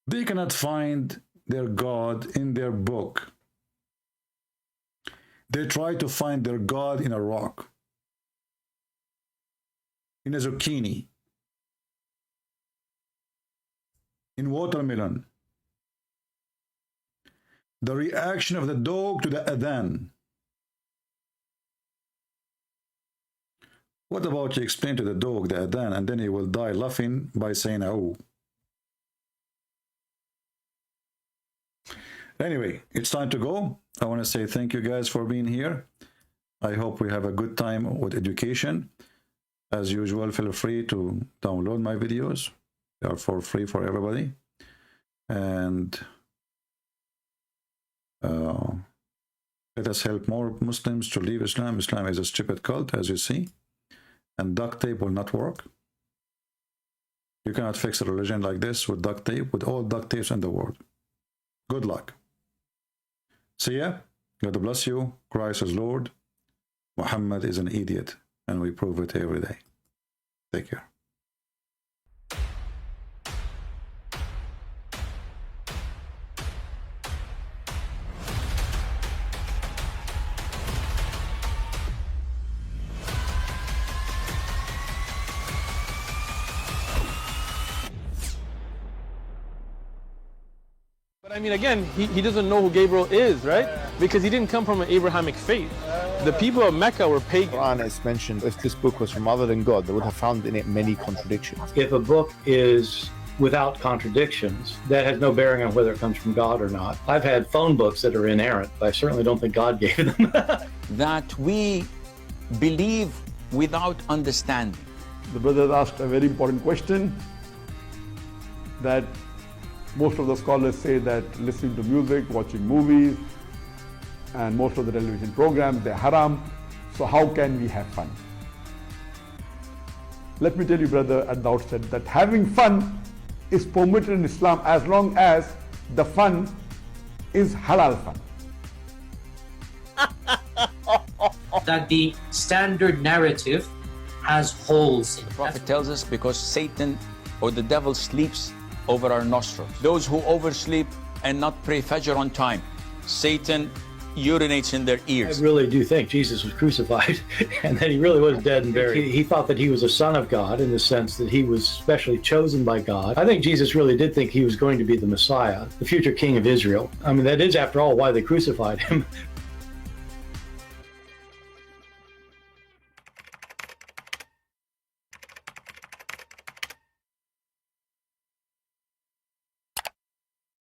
They cannot find their God in their book. They try to find their God in a rock, in a zucchini, in watermelon. The reaction of the dog to the adhan. What about you explain to the dog the adhan and then he will die laughing by saying, oh. Anyway, it's time to go. I want to say thank you guys for being here. I hope we have a good time with education. As usual, feel free to download my videos. They are for free for everybody. And let us help more Muslims to leave Islam. Islam is a stupid cult, as you see. And duct tape will not work. You cannot fix a religion like this with duct tape, with all duct tapes in the world. Good luck. See ya. God bless you. Christ is Lord. Muhammad is an idiot. And we prove it every day. Take care. I mean, again, he doesn't know who Gabriel is, right? Because he didn't come from an Abrahamic faith. The people of Mecca were pagan. Quran is mentioned, if this book was from other than God, they would have found in it many contradictions. If a book is without contradictions, that has no bearing on whether it comes from God or not. I've had phone books that are inerrant, but I certainly don't think God gave them. That we believe without understanding. The brother asked a very important question, that most of the scholars say that listening to music, watching movies, and most of the television programs, they're haram. So how can we have fun? Let me tell you, brother, at the outset, that having fun is permitted in Islam as long as the fun is halal fun. that the standard narrative has holes in it. The Prophet tells us because Satan or the devil sleeps over our nostrils. Those who oversleep and not pray Fajr on time, Satan urinates in their ears. I really do think Jesus was crucified and that he really was dead and buried. He thought that he was a son of God in the sense that he was specially chosen by God. I think Jesus really did think he was going to be the Messiah, the future king of Israel. I mean, that is, after all, why they crucified him.